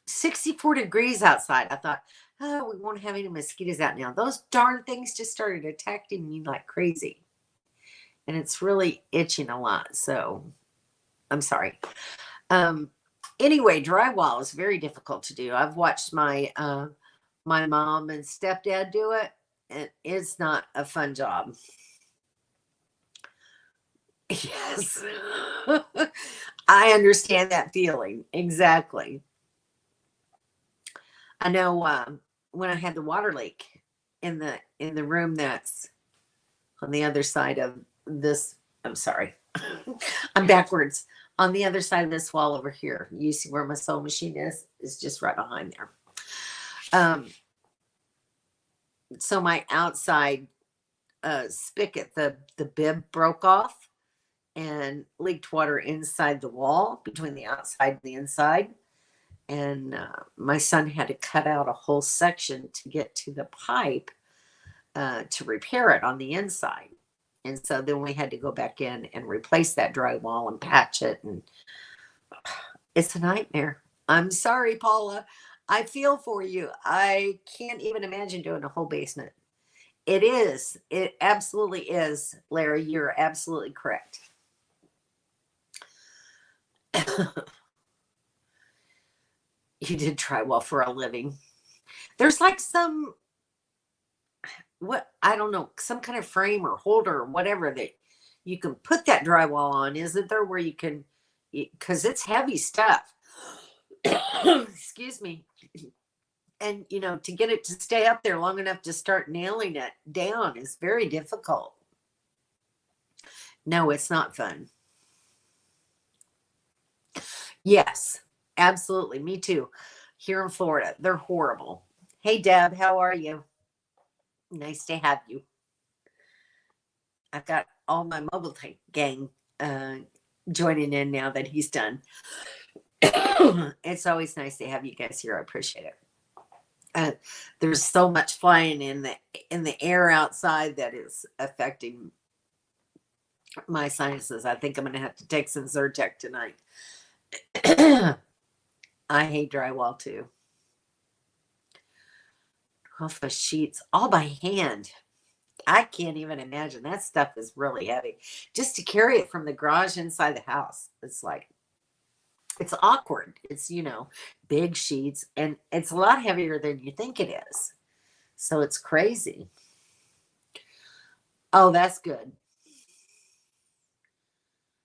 64 degrees outside. I thought, oh, we won't have any mosquitoes out now. Those darn things just started attacking me like crazy. And it's really itching a lot. So I'm sorry. Anyway, drywall is very difficult to do. I've watched my my mom and stepdad do it, and it's not a fun job. Yes. I understand that feeling. Exactly. I know when I had the water leak in the room that's on the other side of this, I'm sorry. I'm backwards. On the other side of this wall over here. You see where my sewing machine is just right behind there. So my outside spigot, the bib broke off and leaked water inside the wall between the outside and the inside. And my son had to cut out a whole section to get to the pipe to repair it on the inside. And so then we had to go back in and replace that drywall and patch it. And it's a nightmare. I'm sorry, Paula. I feel for you. I can't even imagine doing a whole basement. It is. It absolutely is, Larry. You're absolutely correct. You did drywall for a living. There's like some, what, I don't know, some kind of frame or holder or whatever that you can put that drywall on, isn't there, where you can, because it's heavy stuff. Excuse me. And you know, to get it to stay up there long enough to start nailing it down is very difficult. No, it's not fun. Yes, absolutely. Me too. Here in Florida, they're horrible. Hey, Deb, how are you? Nice to have you. I've got all my mobile tech gang joining in now that he's done. It's always nice to have you guys here. I appreciate it. There's so much flying in the air outside that is affecting my sinuses. I think I'm going to have to take some Zyrtec tonight. I hate drywall too. Off of sheets, all by hand. I can't even imagine. That stuff is really heavy. Just to carry it from the garage inside the house, it's like, it's awkward. It's, you know, big sheets, and it's a lot heavier than you think it is. So it's crazy. Oh, that's good.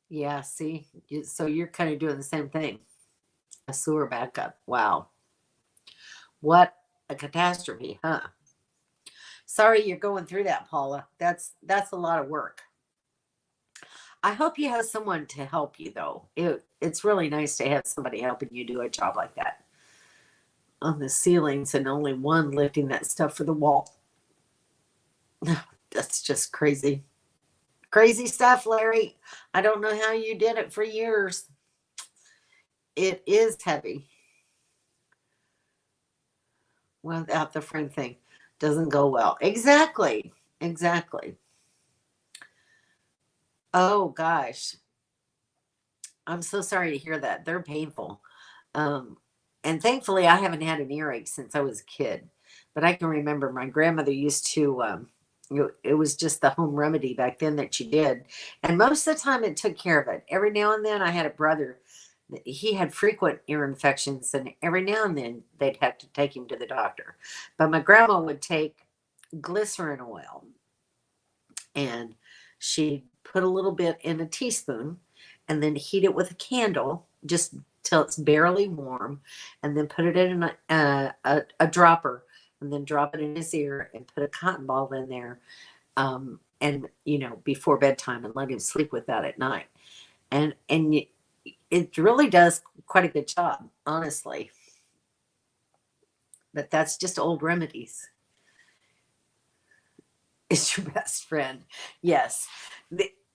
Yeah, see, so you're kind of doing the same thing. A sewer backup. Wow. What a catastrophe, huh? Sorry you're going through that, Paula. That's a lot of work. I hope you have someone to help you though. It's really nice to have somebody helping you do a job like that. on the ceilings and only one lifting that stuff for the wall. That's just crazy. Crazy stuff, Larry. I don't know how you did it for years. It is heavy. Without the frame thing. Doesn't go well. Exactly. Exactly. Oh gosh. I'm so sorry to hear that. They're painful. And thankfully, I haven't had an earache since I was a kid. But I can remember my grandmother used to, it was just the home remedy back then that she did. And most of the time, it took care of it. Every now and then, I had a brother, he had frequent ear infections, and every now and then, they'd have to take him to the doctor. But my grandma would take glycerin oil and she'd put a little bit in a teaspoon and then heat it with a candle just till it's barely warm, and then put it in a dropper, and then drop it in his ear and put a cotton ball in there, and before bedtime, and let him sleep with that at night. And it really does quite a good job, honestly. But that's just old remedies. Is your best friend. Yes.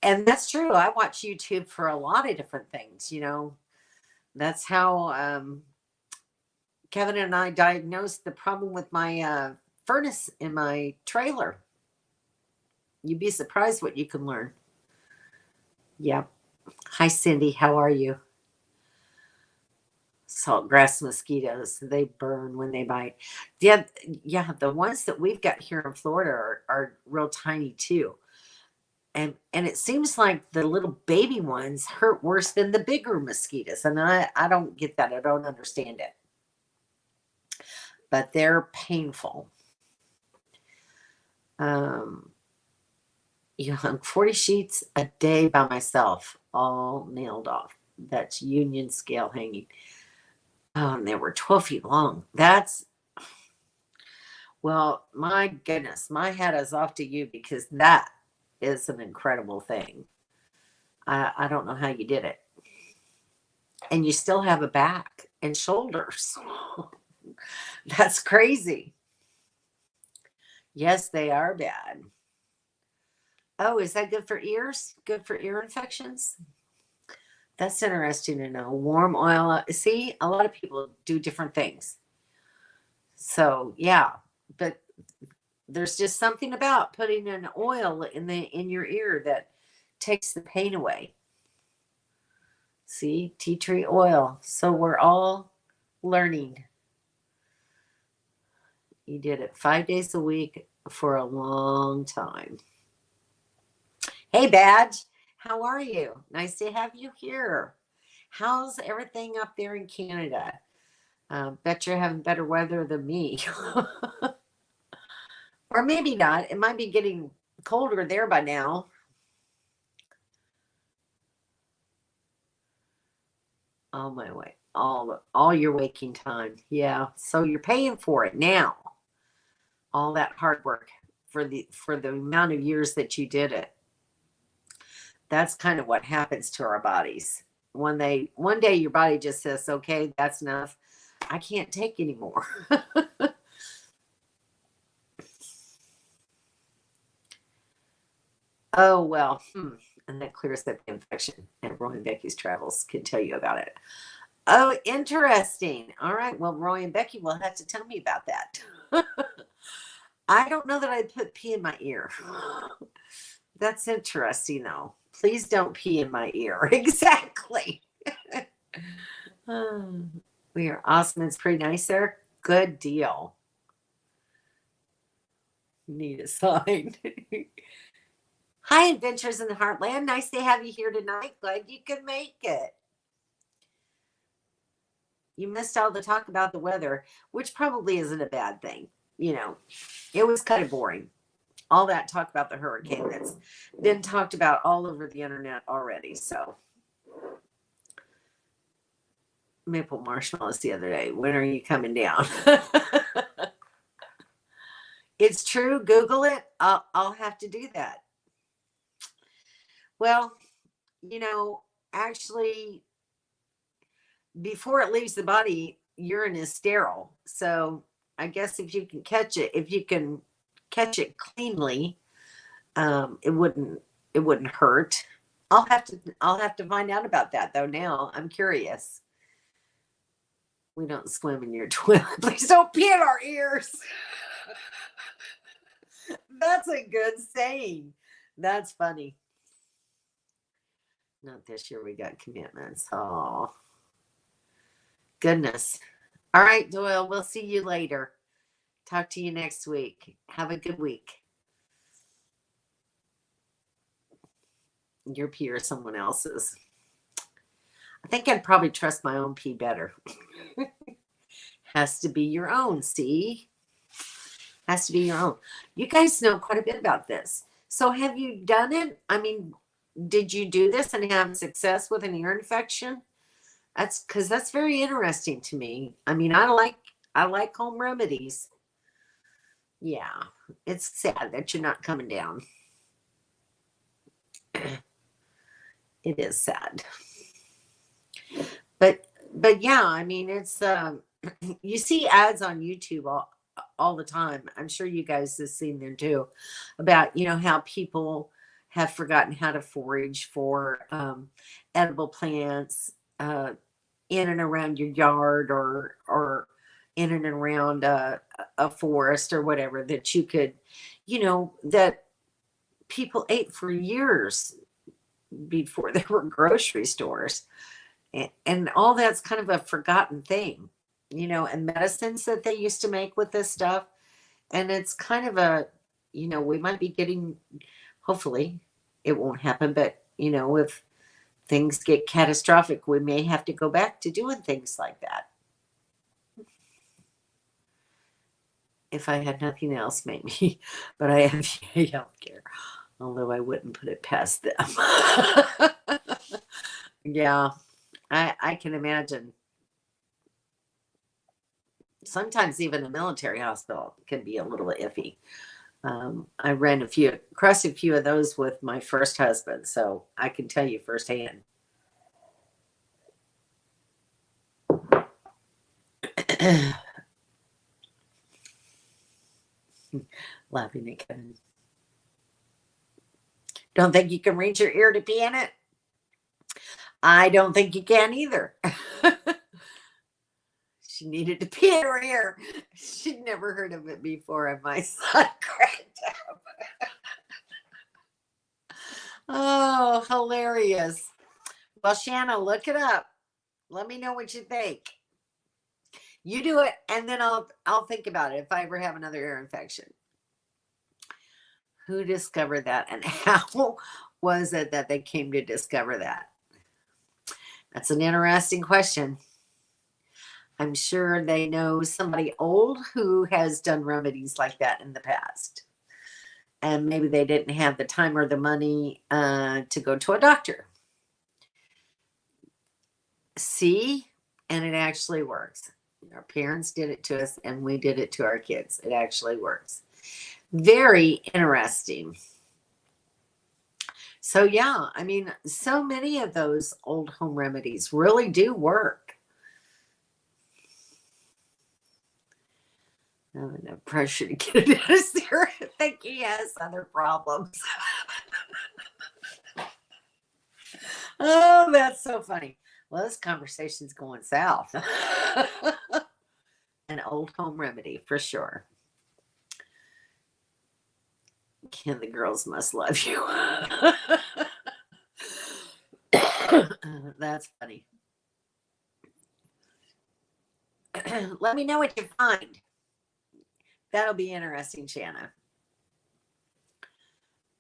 And that's true. I watch YouTube for a lot of different things. That's how Kevin and I diagnosed the problem with my furnace in my trailer. You'd be surprised what you can learn. Yep. Hi, Cindy. How are you? Saltgrass mosquitoes, they burn when they bite. Yeah, yeah. The ones that we've got here in Florida are real tiny too. And it seems like the little baby ones hurt worse than the bigger mosquitoes. And I don't get that. I don't understand it. But they're painful. Hung 40 sheets a day by myself, all nailed off. That's union scale hanging. And they were 12 feet long. Well, my goodness, my hat is off to you, because that is an incredible thing. I don't know how you did it. And you still have a back and shoulders. That's crazy. Yes, they are bad. Oh, is that good for ears? Good for ear infections? That's interesting to know. Warm oil. See, a lot of people do different things. So yeah, but there's just something about putting an oil in your ear that takes the pain away. See, tea tree oil. So we're all learning. You did it 5 days a week for a long time. Hey, Badge, how are you? Nice to have you here. How's everything up there in Canada? Bet you're having better weather than me. Or maybe not. It might be getting colder there by now. Oh my way. All your waking time. Yeah. So you're paying for it now. All that hard work for the amount of years that you did it. That's kind of what happens to our bodies. One day your body just says, okay, that's enough. I can't take anymore. Oh, well, and that clears up the infection. And Roy and Becky's Travels can tell you about it. Oh, interesting. All right. Well, Roy and Becky will have to tell me about that. I don't know that I'd put pee in my ear. That's interesting, though. Please don't pee in my ear. Exactly. We are awesome. It's pretty nice there. Good deal. Need a sign. Hi, Adventures in the Heartland. Nice to have you here tonight. Glad you could make it. You missed all the talk about the weather, which probably isn't a bad thing. It was kind of boring. All that talk about the hurricane that's been talked about all over the internet already. So, maple marshmallows the other day. When are you coming down? It's true. Google it. I'll have to do that. Well, actually, before it leaves the body, urine is sterile. So I guess if you can catch it, if you can catch it cleanly, it wouldn't hurt. I'll have to find out about that though. Now I'm curious. We don't swim in your toilet. Please don't pee in our ears. That's a good saying. That's funny. Not this year. We got commitments. Oh, goodness. All right, Doyle. We'll see you later. Talk to you next week. Have a good week. Your pee or someone else's. I think I'd probably trust my own pee better. Has to be your own, see? Has to be your own. You guys know quite a bit about this. So have you done it? I mean, did you do this and have success with an ear infection? That's very interesting to me. I mean, I like home remedies. Yeah, it's sad that you're not coming down. It is sad. But yeah, I mean, it's you see ads on YouTube all the time. I'm sure you guys have seen them too, about how people have forgotten how to forage for edible plants in and around your yard, or in and around a forest or whatever, that you could, that people ate for years before there were grocery stores. And all that's kind of a forgotten thing, and medicines that they used to make with this stuff. And it's kind of we might be getting, hopefully it won't happen, but if things get catastrophic, we may have to go back to doing things like that. If I had nothing else, maybe, but I have healthcare, although I wouldn't put it past them. Yeah, I can imagine. Sometimes even a military hospital can be a little iffy. I ran across a few of those with my first husband, so I can tell you firsthand. Laughing at Kevin. Don't think you can reach your ear to pee in it? I don't think you can either. She needed to pee in her ear. She'd never heard of it before, and my son cracked up. Oh, hilarious. Well, Shanna, look it up. Let me know what you think. You do it, and then I'll think about it if I ever have another ear infection. Who discovered that, and how was it that they came to discover that? That's an interesting question. I'm sure they know somebody old who has done remedies like that in the past. And maybe they didn't have the time or the money to go to a doctor. See? And it actually works. Our parents did it to us, and we did it to our kids. It actually works. Very interesting. So yeah, I mean, so many of those old home remedies really do work. Not enough pressure to get it out of there. I think he has other problems. Oh, that's so funny. Well, this conversation's going south. An old home remedy for sure. Ken, the girls must love you. That's funny. Let me know what you find. That'll be interesting, Shanna.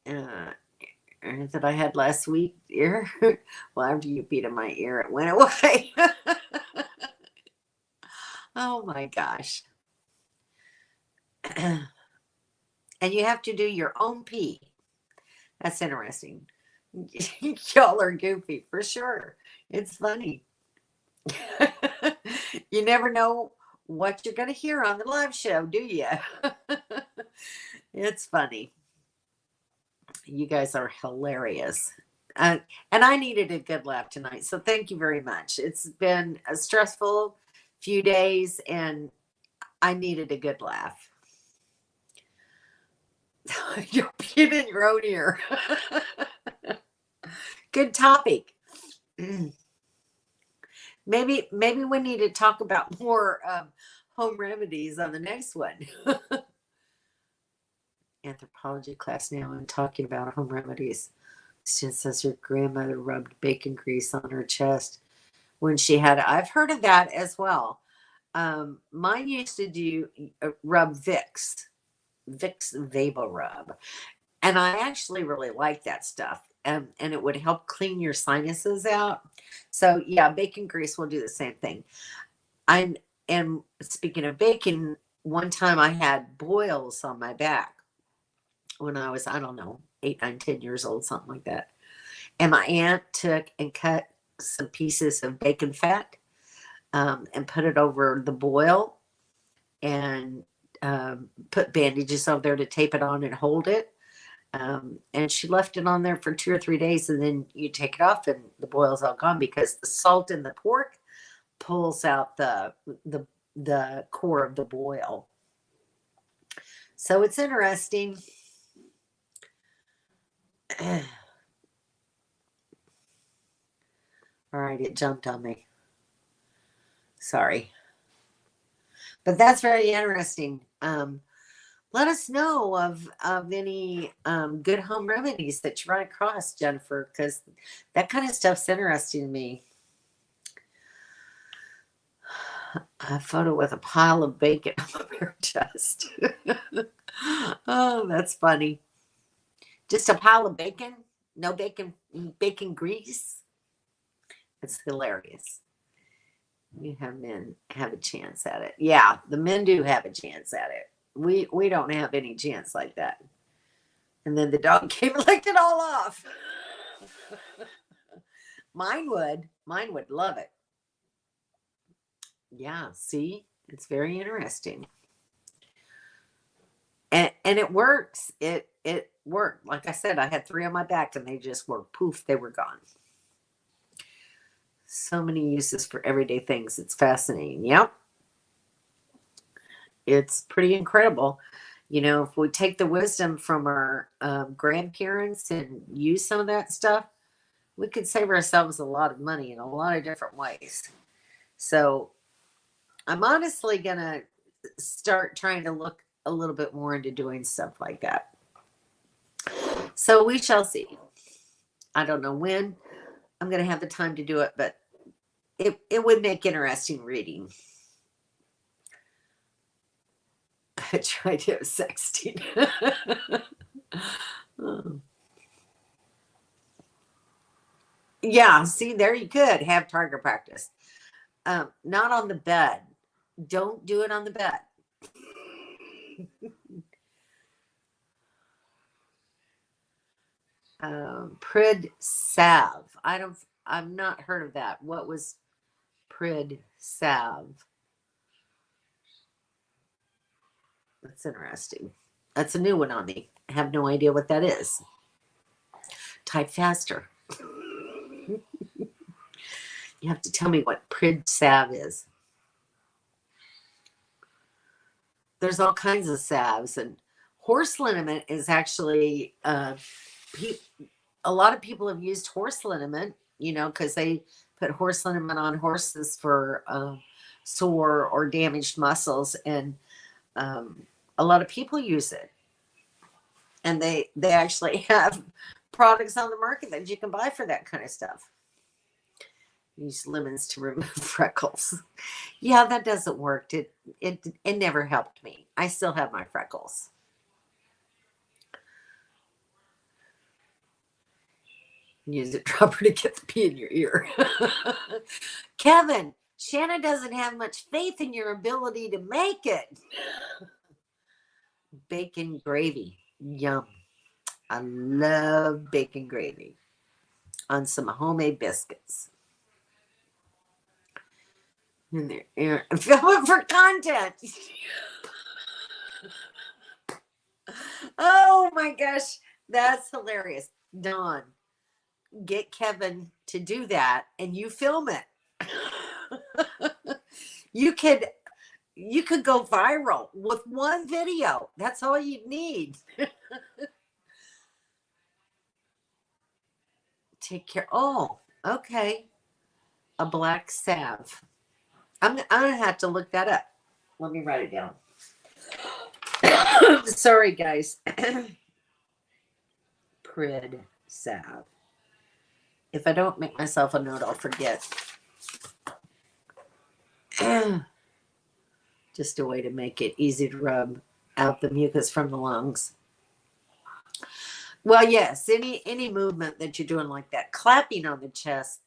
That I had last week, ear. Well, after you beat in my ear, it went away. Oh my gosh. And you have to do your own pee. That's interesting. Y'all are goofy for sure. It's funny. You never know what you're going to hear on the live show, do you? It's funny. You guys are hilarious. And I needed a good laugh tonight. So thank you very much. It's been a stressful few days, and I needed a good laugh. You're peeing in your own ear. Good topic. Maybe we need to talk about more home remedies on the next one. Anthropology class now. I'm talking about home remedies. Since says her grandmother rubbed bacon grease on her chest when she had it. I've heard of that as well. Mine used to do rub Vicks Vapor Rub, and I actually really like that stuff. And it would help clean your sinuses out. So yeah, bacon grease will do the same thing. And speaking of bacon, one time I had boils on my back when I was, I don't know, 8, 9, 10 years old, something like that. And my aunt took and cut some pieces of bacon fat and put it over the boil and put bandages over there to tape it on and hold it. And she left it on there for 2 or 3 days, and then you take it off and the boil's all gone because the salt in the pork pulls out the core of the boil. So it's interesting. All right, it jumped on me. Sorry. But that's very interesting. Let us know of any good home remedies that you run across, Jennifer, because that kind of stuff's interesting to me. A photo with a pile of bacon on my bare chest. Oh, that's funny. Just a pile of bacon? No bacon grease? It's hilarious. You have men have a chance at it. Yeah, the men do have a chance at it. We don't have any chance like that. And then the dog came and licked it all off. Mine would love it. Yeah, see, it's very interesting. And it works. It worked. Like I said, I had 3 on my back and they just were poof, they were gone. So many uses for everyday things. It's fascinating. Yep. It's pretty incredible. If we take the wisdom from our grandparents and use some of that stuff, we could save ourselves a lot of money in a lot of different ways. So I'm honestly going to start trying to look a little bit more into doing stuff like that. So we shall see. I don't know when I'm going to have the time to do it, but it would make interesting reading. I tried to have sexting. Yeah, see, there you could have target practice. Not on the bed. Don't do it on the bed. Prid salve. I've not heard of that. What was Prid salve? That's interesting. That's a new one on me. I have no idea what that is. Type faster. You have to tell me what Prid salve is. There's all kinds of salves, and horse liniment is actually a lot of people have used horse liniment, because they put horse liniment on horses for sore or damaged muscles, and a lot of people use it, and they actually have products on the market that you can buy for that kind of stuff. Use lemons to remove freckles. Yeah, that doesn't work. It never helped me. I still have my freckles. Use it proper to get the pee in your ear. Kevin, Shanna doesn't have much faith in your ability to make it. Bacon gravy. Yum. I love bacon gravy on some homemade biscuits. In there. Film it for content. Oh my gosh. That's hilarious. Dawn, get Kevin to do that and you film it. You could go viral with one video. That's all you need. Take care. Oh, okay. A black salve. I'm gonna have to look that up. Let me write it down. Sorry, guys. Prid salve. If I don't make myself a note, I'll forget. Just a way to make it easy to rub out the mucus from the lungs. Well, yes, any movement that you're doing like that, clapping on the chest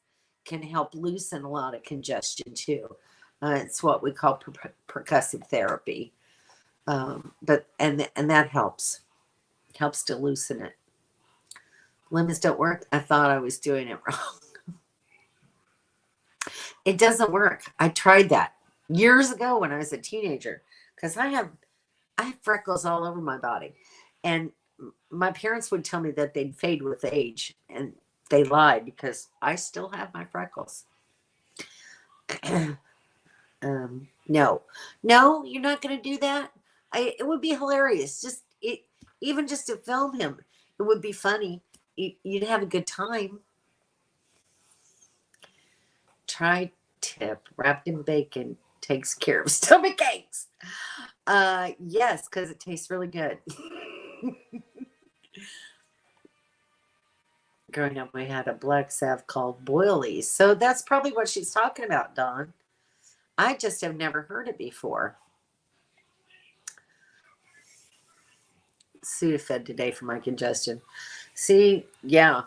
can help loosen a lot of congestion too. It's what we call percussive therapy, but that helps to loosen it. Lemons don't work. I thought I was doing it wrong. It doesn't work. I tried that years ago when I was a teenager because I have freckles all over my body, and my parents would tell me that they'd fade with age, and they lied because I still have my freckles. No, you're not going to do that. It would be hilarious. Even just to film him, it would be funny. You'd have a good time. Tri-tip wrapped in bacon takes care of stomach aches. Yes, because it tastes really good. Growing up, we had a black salve called Boilies. So that's probably what she's talking about, Dawn. I just have never heard it before. Sudafed today for my congestion. See, yeah.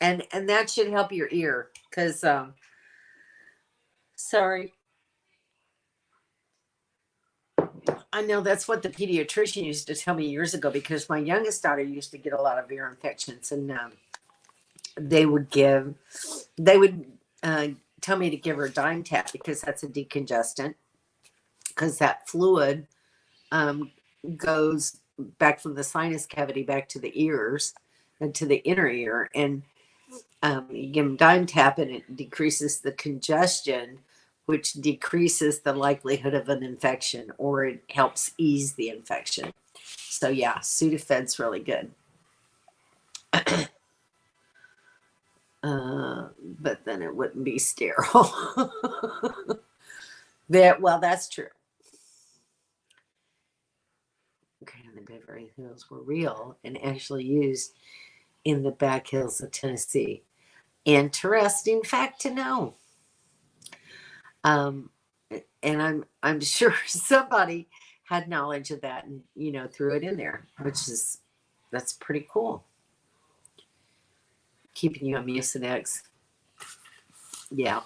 And that should help your ear because, sorry. I know that's what the pediatrician used to tell me years ago because my youngest daughter used to get a lot of ear infections, and they would tell me to give her DimeTap because that's a decongestant, because that fluid goes back from the sinus cavity back to the ears and to the inner ear, and you give them DimeTap and it decreases the congestion, which decreases the likelihood of an infection, or it helps ease the infection. So yeah, Sudafed's really good. But then it wouldn't be sterile. That's true. Okay, and the Beverly Hills were real and actually used in the back hills of Tennessee. Interesting fact to know. And I'm sure somebody had knowledge of that and threw it in there, that's pretty cool. Keeping you on Mucinex. Yeah.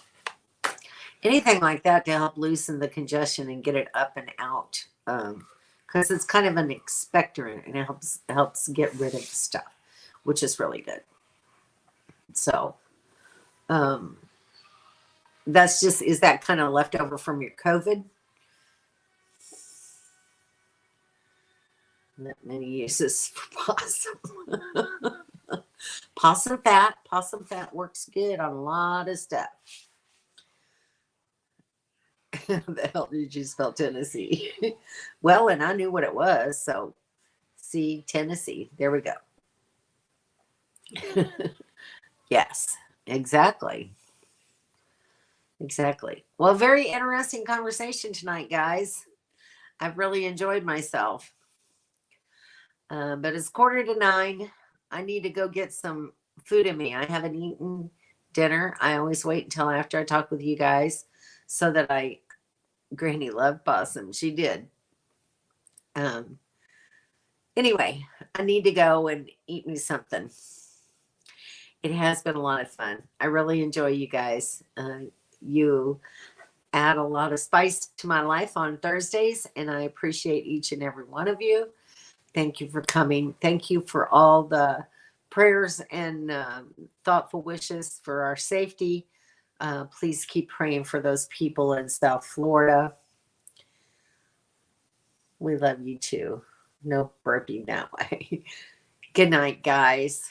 Anything like that to help loosen the congestion and get it up and out. Because it's kind of an expectorant and it helps get rid of stuff, which is really good. So is that kind of leftover from your COVID? Not many uses for possum. Possum fat works good on a lot of stuff. The hell did you spell Tennessee? Well, and I knew what it was, so see, Tennessee. There we go. Yes, exactly. Well, very interesting conversation tonight, guys. I've really enjoyed myself. But it's 8:45. I need to go get some food in me. I haven't eaten dinner. I always wait until after I talk with you guys so that Granny loved possum. She did. Anyway, I need to go and eat me something. It has been a lot of fun. I really enjoy you guys. You add a lot of spice to my life on Thursdays, and I appreciate each and every one of you. Thank you for coming. Thank you for all the prayers and thoughtful wishes for our safety. Please keep praying for those people in South Florida. We love you too. No burping that way. Good night, guys.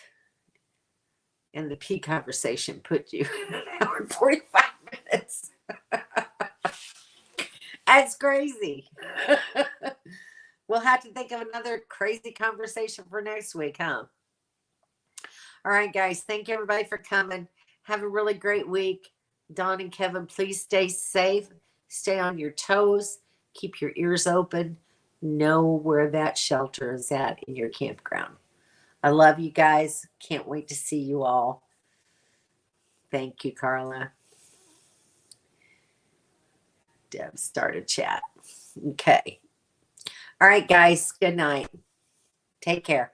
And the pee conversation put you in an hour and 45 minutes. That's crazy. We'll have to think of another crazy conversation for next week, huh? All right, guys. Thank you, everybody, for coming. Have a really great week. Dawn and Kevin, please stay safe. Stay on your toes. Keep your ears open. Know where that shelter is at in your campground. I love you guys. Can't wait to see you all. Thank you, Carla. Deb started chat. Okay. All right, guys. Good night. Take care.